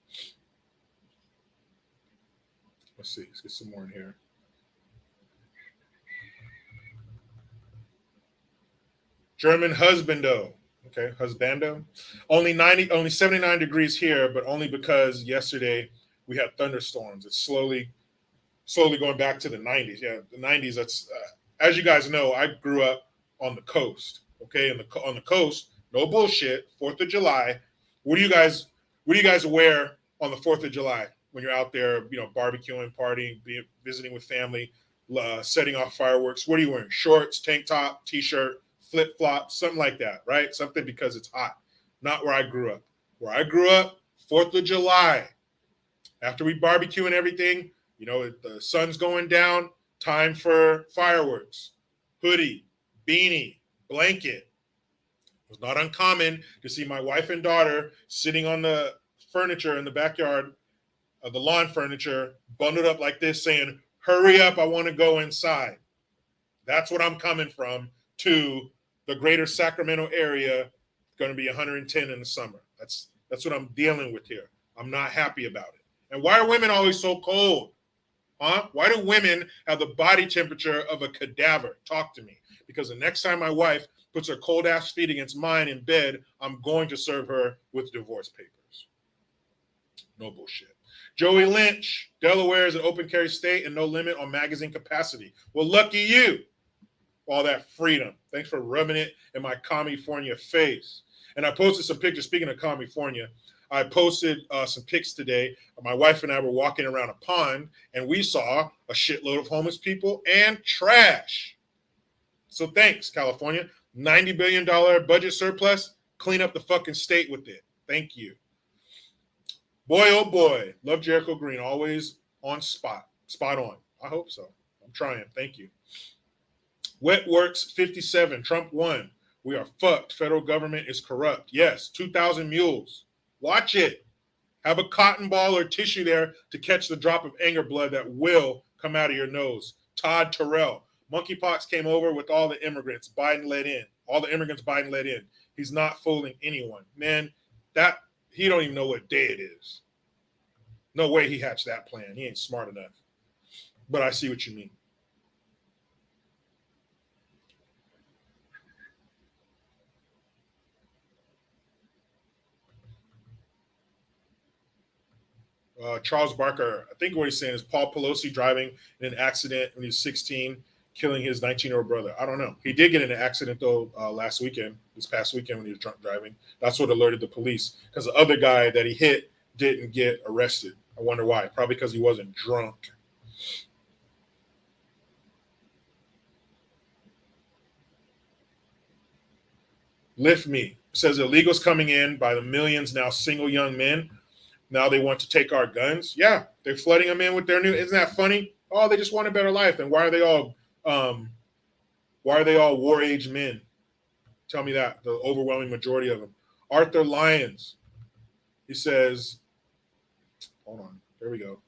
Let's see. Let's get some more in here. German husbando. Okay, husbando. Only 79 degrees here, but only because yesterday we had thunderstorms. It's slowly going back to the 90s. Yeah, the 90s. That's as you guys know, I grew up on the coast. Okay, on the coast, no bullshit. 4th of July. What do you guys wear on the 4th of July when you're out there, barbecuing, partying, visiting with family, setting off fireworks? What are you wearing? Shorts, tank top, t-shirt, flip-flops, something like that, right? Something because it's hot. Not where I grew up. Where I grew up, 4th of July. After we barbecue and everything, the sun's going down, time for fireworks. Hoodie, beanie, blanket. It was not uncommon to see my wife and daughter sitting on the furniture in the backyard, the lawn furniture, bundled up like this, saying, hurry up, I want to go inside. That's what I'm coming from to the greater Sacramento area, going to be 110 in the summer. That's what I'm dealing with here. I'm not happy about it. And why are women always so cold? Huh? Why do women have the body temperature of a cadaver? Talk to me. Because the next time my wife puts her cold ass feet against mine in bed, I'm going to serve her with divorce papers. No bullshit. Joey Lynch, Delaware is an open carry state and no limit on magazine capacity. Well, lucky you. all that freedom. Thanks for rubbing it in my California face. And I posted some pictures. Speaking of California, I posted some pics today. My wife and I were walking around a pond, and we saw a shitload of homeless people and trash. So thanks, California. $90 billion budget surplus. Clean up the fucking state with it. Thank you. Boy, oh boy. Love Jericho Green. Always on spot. Spot on. I hope so. I'm trying. Thank you. Wetworks 57. Trump won. We are fucked. Federal government is corrupt. Yes. 2,000 mules. Watch it. Have a cotton ball or tissue there to catch the drop of anger blood that will come out of your nose. Todd Terrell. Monkeypox came over with all the immigrants Biden let in. All the immigrants Biden let in. He's not fooling anyone. Man, that he don't even know what day it is. No way he hatched that plan. He ain't smart enough. But I see what you mean. Charles Barker, I think what he's saying is Paul Pelosi driving in an accident when he was 16, killing his 19-year-old brother. I don't know. He did get in an accident, though, this past weekend when he was drunk driving. That's what alerted the police, because the other guy that he hit didn't get arrested. I wonder why. Probably because he wasn't drunk. Lift Me says illegals coming in by the millions now, single young men. Now they want to take our guns. Yeah, they're flooding them in with their new. Isn't that funny? Oh, they just want a better life. And why are they all war age men? Tell me that. The overwhelming majority of them. Arthur Lyons. He says, hold on. There we go.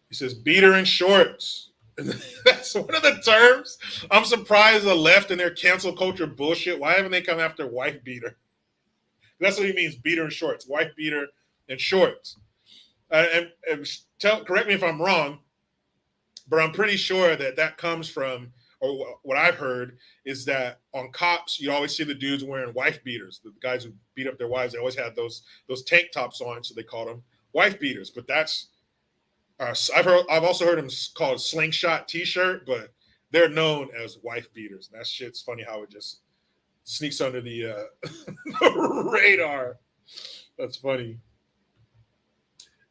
He says beater in shorts. That's one of the terms. I'm surprised the left and their cancel culture bullshit. Why haven't they come after wife beater? That's what he means. Beater in shorts. Wife beater in shorts. Correct me if I'm wrong, but I'm pretty sure that comes from, or what I've heard is that on cops, you always see the dudes wearing wife beaters. The guys who beat up their wives, they always had those tank tops on, so they called them wife beaters. But that's I've also heard them called slingshot t-shirt, but they're known as wife beaters. And that shit's funny how it just sneaks under the radar. That's funny.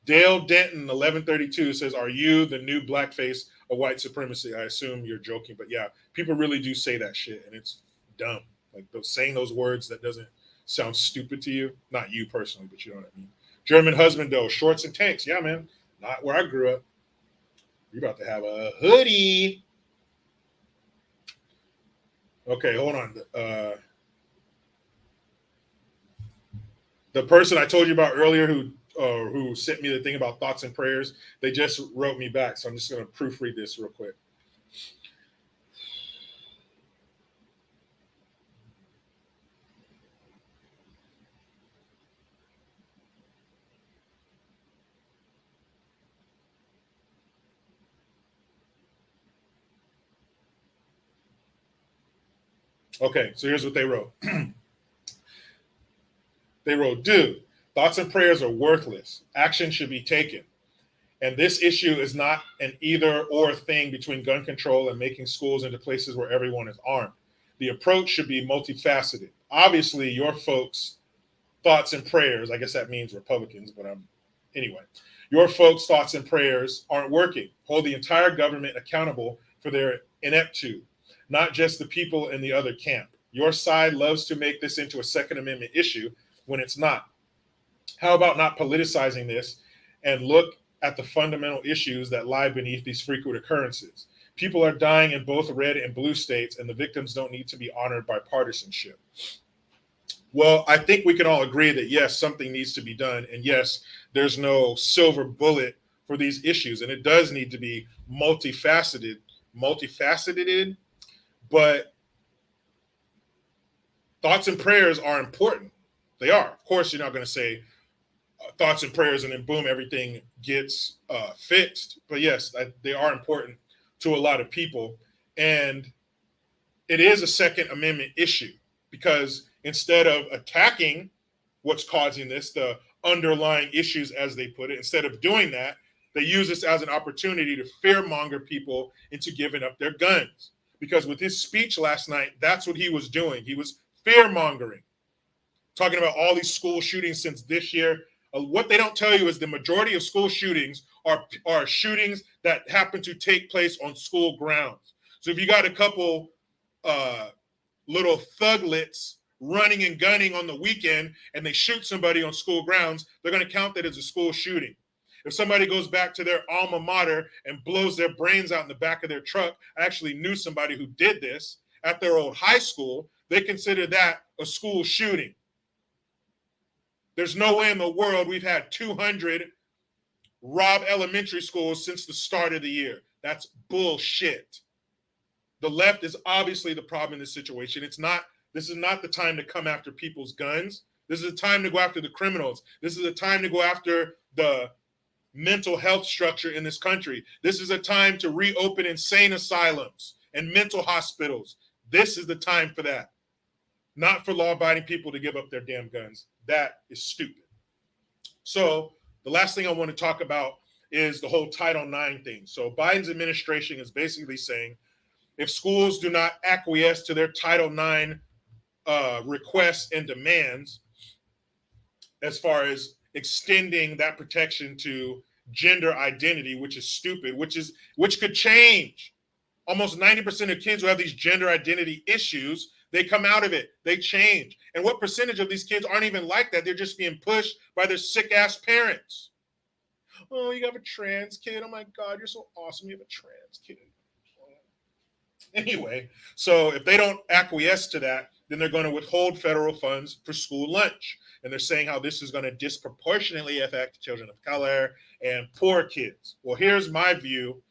Dale Denton 1132 says, "Are you the new blackface of white supremacy?" I assume you're joking, but yeah, people really do say that shit, and it's dumb. Like saying those words that doesn't sound stupid to you. Not you personally, but you know what I mean. German husband though, shorts and tanks. Yeah, man. Not where I grew up. You're about to have a hoodie. Okay, hold on. The person I told you about earlier who sent me the thing about thoughts and prayers, they just wrote me back. So I'm just going to proofread this real quick. Okay, so here's what they wrote. They wrote, "Dude, thoughts and prayers are worthless. Action should be taken. And this issue is not an either or thing between gun control and making schools into places where everyone is armed. The approach should be multifaceted. Obviously, your folks' thoughts and prayers, I guess that means Republicans, but anyway, your folks' thoughts and prayers aren't working. Hold the entire government accountable for their ineptitude, not just the people in the other camp. Your side loves to make this into a Second Amendment issue when it's not. How about not politicizing this and look at the fundamental issues that lie beneath these frequent occurrences? People are dying in both red and blue states, and the victims don't need to be honored by partisanship." Well, I think we can all agree that yes, something needs to be done. And yes, there's no silver bullet for these issues. And it does need to be multifaceted, but thoughts and prayers are important. They are. Of course, you're not going to say thoughts and prayers and then boom, everything gets fixed. But yes, they are important to a lot of people. And it is a Second Amendment issue because instead of attacking what's causing this, the underlying issues, as they put it, instead of doing that, they use this as an opportunity to fearmonger people into giving up their guns. because with his speech last night, that's what he was doing. He was fear-mongering, talking about all these school shootings since this year. What they don't tell you is the majority of school shootings are shootings that happen to take place on school grounds. So if you got a couple little thuglets running and gunning on the weekend and they shoot somebody on school grounds, they're going to count that as a school shooting. If somebody goes back to their alma mater and blows their brains out in the back of their truck, I actually knew somebody who did this at their old high school, they consider that a school shooting. There's no way in the world we've had 200 robbed elementary schools since the start of the year. That's bullshit. The left is obviously the problem in this situation. This is not the time to come after people's guns. This is a time to go after the criminals. This is a time to go after the mental health structure in this country. This is a time to reopen insane asylums and mental hospitals. This is the time for that. Not for law-abiding people to give up their damn guns. That is stupid. So the last thing I want to talk about is the whole Title IX thing. So Biden's administration is basically saying if schools do not acquiesce to their Title IX requests and demands, as far as extending that protection to gender identity, which is stupid, which could change. Almost 90% of kids who have these gender identity issues, they come out of it, they change. And what percentage of these kids aren't even like that? They're just being pushed by their sick-ass parents. Oh, you have a trans kid? Oh my God, you're so awesome. You have a trans kid. Anyway, so if they don't acquiesce to that, then they're going to withhold federal funds for school lunch. And they're saying how this is going to disproportionately affect children of color and poor kids. Well, here's my view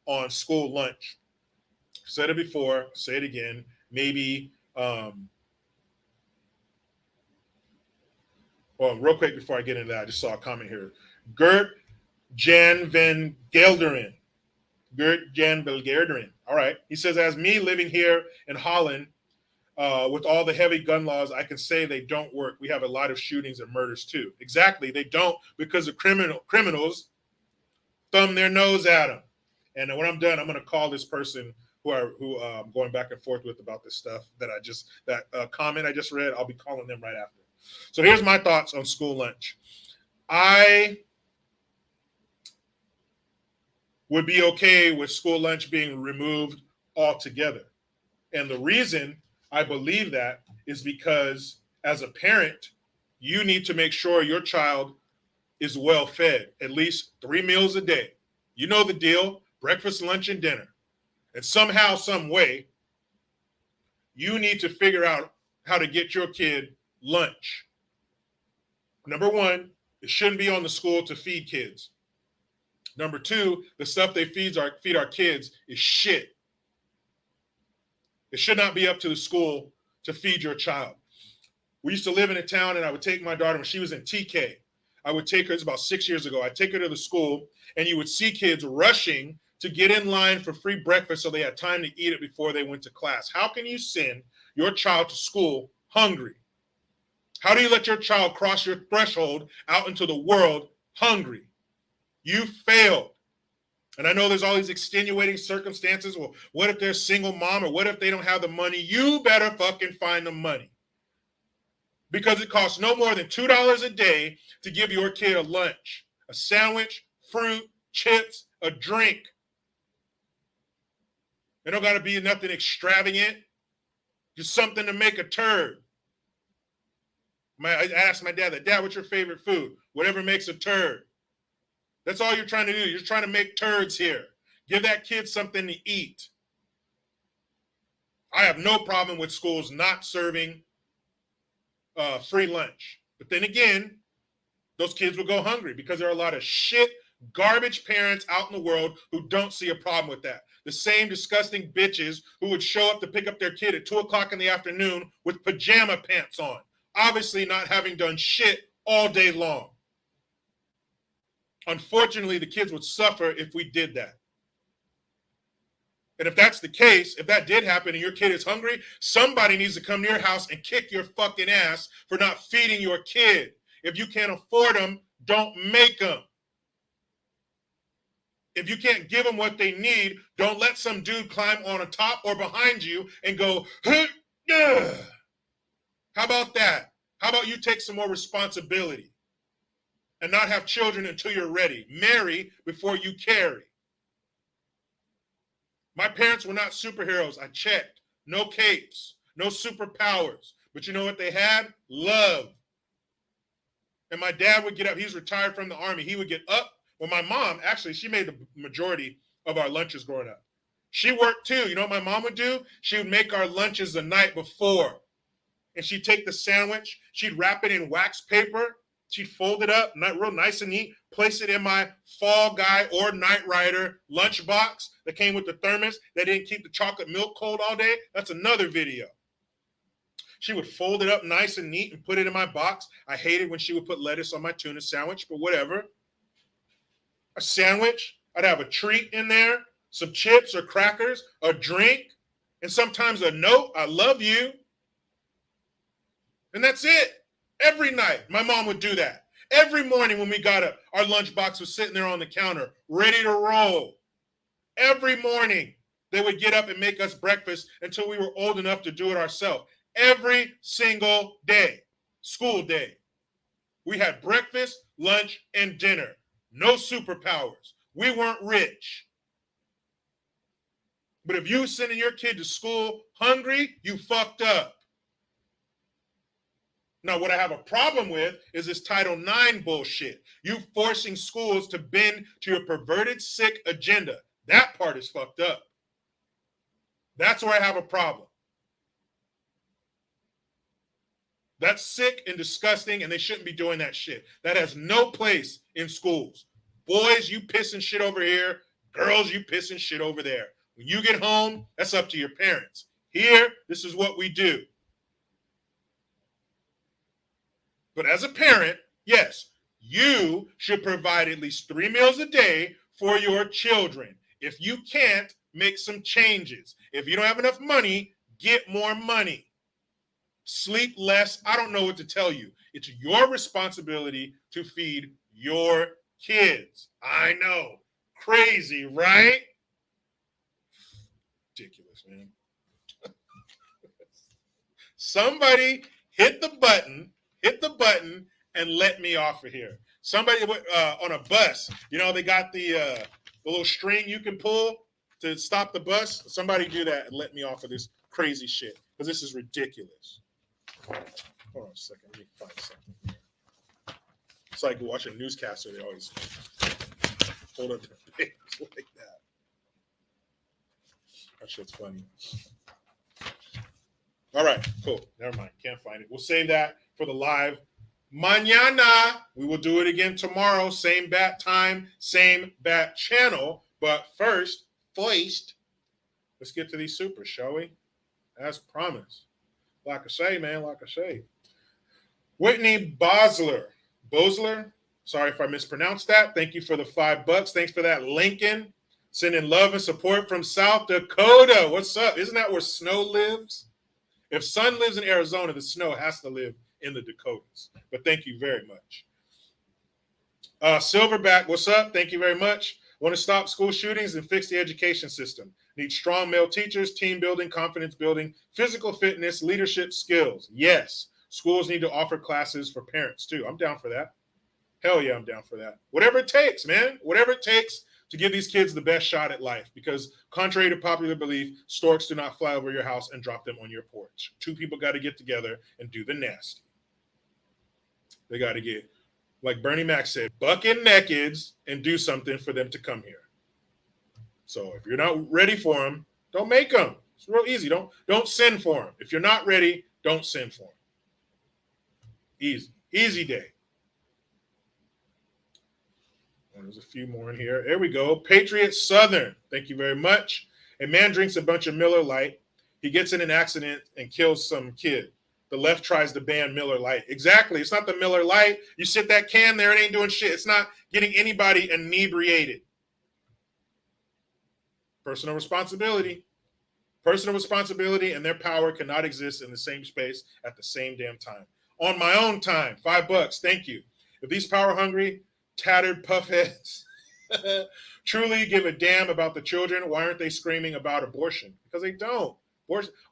on school lunch. Said it before, say it again. Maybe, well, real quick before I get into that, I just saw a comment here. Gert Jan van Gelderen. Gert Jan van Gelderen. All right. He says, as me living here in Holland, with all the heavy gun laws, I can say they don't work. We have a lot of shootings and murders too. Exactly. They don't, because the criminals thumb their nose at them. And when I'm done, I'm going to call this person who I'm going back and forth with about this stuff that comment I just read. I'll be calling them right after. So here's my thoughts on school lunch. I would be okay with school lunch being removed altogether. And the reason I believe that is because as a parent, you need to make sure your child is well fed, at least 3 meals a day. You know the deal, breakfast, lunch, and dinner. And somehow, some way, you need to figure out how to get your kid lunch. Number one, it shouldn't be on the school to feed kids. Number two, the stuff they feed our kids is shit. It should not be up to the school to feed your child. We used to live in a town, and I would take my daughter when she was in TK. I would take her, it's about 6 years ago. I'd take her to the school, and you would see kids rushing to get in line for free breakfast so they had time to eat it before they went to class. How can you send your child to school hungry? How do you let your child cross your threshold out into the world hungry? You failed. And I know there's all these extenuating circumstances. Well, what if they're a single mom, or what if they don't have the money? You better fucking find the money. Because it costs no more than $2 a day to give your kid a lunch, a sandwich, fruit, chips, a drink. It don't got to be nothing extravagant, just something to make a turd. I asked my dad, what's your favorite food? Whatever makes a turd. That's all you're trying to do. You're trying to make turds here. Give that kid something to eat. I have no problem with schools not serving free lunch. But then again, those kids will go hungry because there are a lot of shit, garbage parents out in the world who don't see a problem with that. The same disgusting bitches who would show up to pick up their kid at 2 o'clock in the afternoon with pajama pants on, obviously not having done shit all day long. Unfortunately, the kids would suffer if we did that. And if that's the case, if that did happen and your kid is hungry, somebody needs to come to your house and kick your fucking ass for not feeding your kid. If you can't afford them, don't make them. If you can't give them what they need, don't let some dude climb on a top or behind you and go, huh, how about that? How about you take some more responsibility and not have children until you're ready? Marry before you carry. My parents were not superheroes. I checked. No capes, no superpowers. But you know what they had? Love. And my dad would get up. He's retired from the Army. He would get up. Well, my mom, actually, she made the majority of our lunches growing up. She worked too. You know what my mom would do? She would make our lunches the night before. And she'd take the sandwich. She'd wrap it in wax paper. She'd fold it up, real nice and neat, place it in my Fall Guy or Knight Rider lunchbox that came with the thermos that didn't keep the chocolate milk cold all day. That's another video. She would fold it up nice and neat and put it in my box. I hated when she would put lettuce on my tuna sandwich, but whatever. A sandwich, I'd have a treat in there, some chips or crackers, a drink, and sometimes a note, I love you. And that's it. Every night, my mom would do that. Every morning when we got up, our lunchbox was sitting there on the counter, ready to roll. Every morning, they would get up and make us breakfast until we were old enough to do it ourselves. Every single day, school day. We had breakfast, lunch, and dinner. No superpowers. We weren't rich. But if you sending your kid to school hungry, you fucked up. Now, what I have a problem with is this Title IX bullshit. You forcing schools to bend to your perverted, sick agenda. That part is fucked up. That's where I have a problem. That's sick and disgusting, and they shouldn't be doing that shit. That has no place in schools. Boys, you pissing shit over here. Girls, you pissing shit over there. When you get home, that's up to your parents. Here, this is what we do. But as a parent, yes, you should provide at least 3 meals a day for your children. If you can't, make some changes. If you don't have enough money, get more money. Sleep less. I don't know what to tell you. It's your responsibility to feed your kids. I know. Crazy, right? Ridiculous, man. Somebody hit the button, and let me off of here. Somebody on a bus, you know, they got the little string you can pull to stop the bus. Somebody do that and let me off of this crazy shit, because this is ridiculous. Hold on a second. Let me find something here. It's like watching a newscaster. They always hold up their papers like that. That shit's funny. All right, cool. Never mind. Can't find it. We'll save that for the live. Mañana. We will do it again tomorrow. Same bat time, same bat channel. But first, let's get to these supers, shall we? As promised. Like I say, man, like I say. Whitney Bosler. Sorry if I mispronounced that. Thank you for the $5. Thanks for that, Lincoln. Sending love and support from South Dakota. What's up? Isn't that where snow lives? If sun lives in Arizona, the snow has to live in the Dakotas. But thank you very much. Silverback, what's up? Thank you very much. Want to stop school shootings and fix the education system. Need strong male teachers, team building, confidence building, physical fitness, leadership skills. Yes, schools need to offer classes for parents too. I'm down for that. Hell yeah, I'm down for that. Whatever it takes, man. Whatever it takes to give these kids the best shot at life. Because contrary to popular belief, storks do not fly over your house and drop them on your porch. Two people got to get together and do the nasty. They got to get, like Bernie Mac said, bucking nakeds and do something for them to come here. So if you're not ready for them, don't make them. It's real easy. Don't send for them. If you're not ready, don't send for them. Easy day. There's a few more in here. There we go. Patriot Southern. Thank you very much. A man drinks a bunch of Miller Lite. He gets in an accident and kills some kid. The left tries to ban Miller Lite. Exactly. It's not the Miller Lite. You sit that can there, it ain't doing shit. It's not getting anybody inebriated. Personal responsibility. Personal responsibility and their power cannot exist in the same space at the same damn time. On my own time, $5. Thank you. If these power hungry, tattered puffheads truly give a damn about the children, why aren't they screaming about abortion? Because they don't.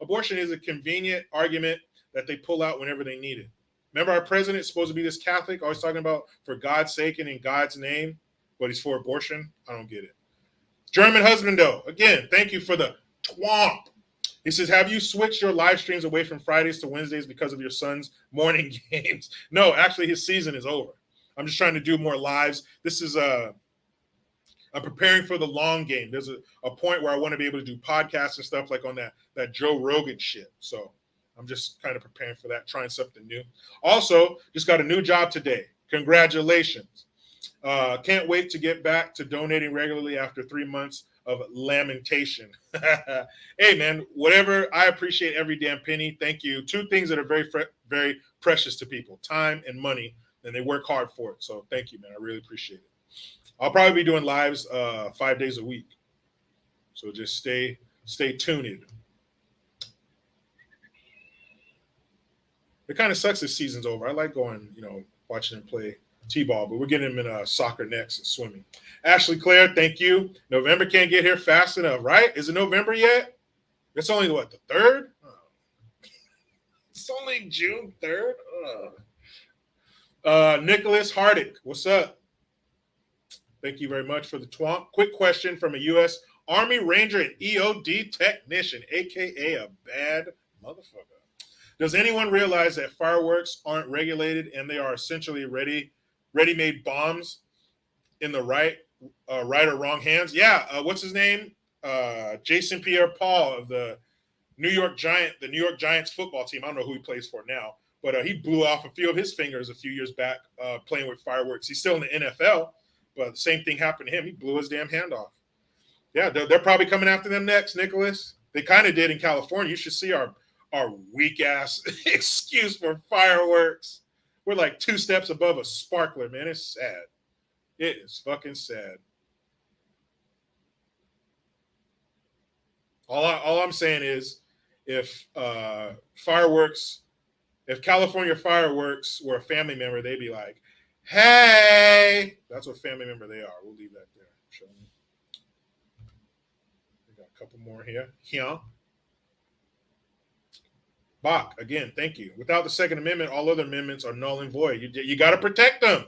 Abortion is a convenient argument that they pull out whenever they need it. Remember, our president is supposed to be this Catholic, always talking about for God's sake and in God's name, but he's for abortion? I don't get it. German husband, though, again, thank you for the twomp. He says, have you switched your live streams away from Fridays to Wednesdays because of your son's morning games? No, actually, his season is over. I'm just trying to do more lives. This is I'm preparing for the long game. There's a point where I want to be able to do podcasts and stuff like on that Joe Rogan shit. So I'm just kind of preparing for that, trying something new. Also, just got a new job today. Congratulations. Can't wait to get back to donating regularly after 3 months of lamentation. Hey, man, whatever. I appreciate every damn penny. Thank you. Two things that are very, very precious to people, time and money, and they work hard for it. So thank you, man. I really appreciate it. I'll probably be doing lives 5 days a week. So just stay tuned. It kind of sucks this season's over. I like going, watching them play T-ball, but we're getting them in soccer next and swimming. Ashley Claire, thank you. November can't get here fast enough, right? Is it November yet? It's only, the 3rd? Oh. It's only June 3rd? Nicholas Hardick, what's up? Thank you very much for the twomp. Quick question from a U.S. Army Ranger and EOD technician, a.k.a. a bad motherfucker. Does anyone realize that fireworks aren't regulated and they are essentially ready-made bombs in the right or wrong hands? Yeah, what's his name? Jason Pierre-Paul of the New York Giants football team. I don't know who he plays for now, but he blew off a few of his fingers a few years back playing with fireworks. He's still in the NFL, but the same thing happened to him. He blew his damn hand off. Yeah, they're probably coming after them next, Nicholas. They kind of did in California. You should see our weak-ass excuse for fireworks. We're like 2 steps above a sparkler, man. It's sad. It is fucking sad. All I'm saying is if California fireworks were a family member, they'd be like, hey, that's what family member they are. We'll leave that there. Show me. We got a couple more here. Bach, again, thank you. Without the Second Amendment, all other amendments are null and void. You got to protect them.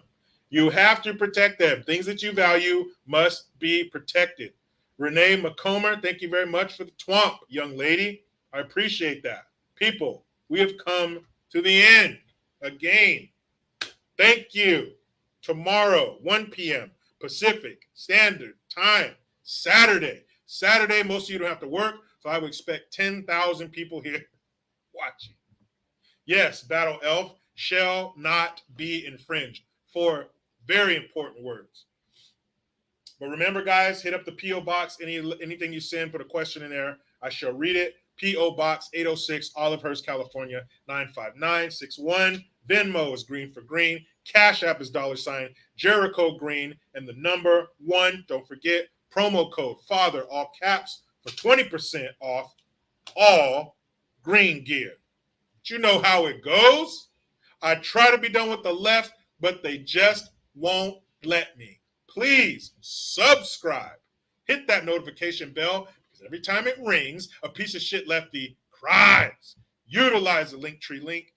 You have to protect them. Things that you value must be protected. Renee McComber, thank you very much for the twomp, young lady. I appreciate that. People, we have come to the end again. Thank you. Tomorrow, 1 p.m. Pacific Standard Time, Saturday. Saturday, most of you don't have to work, so I would expect 10,000 people here watching. Yes, Battle Elf shall not be infringed. 4 very important words. But remember, guys, hit up the P.O. Box. Anything you send, put a question in there. I shall read it. P.O. Box 806, Olivehurst, California, 95961. Venmo is GreenforGreen. Cashapp is $ Jericho Green. And the number 1, don't forget, promo code FATHER, all caps, for 20% off all green gear. But you know how it goes. I try to be done with the left, but they just won't let me. Please subscribe. Hit that notification bell, because every time it rings, a piece of shit lefty cries. Utilize the Linktree link.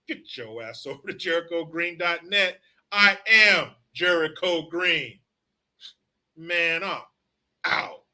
Get your ass over to JerichoGreen.net. I am Jericho Green. Man up. Out.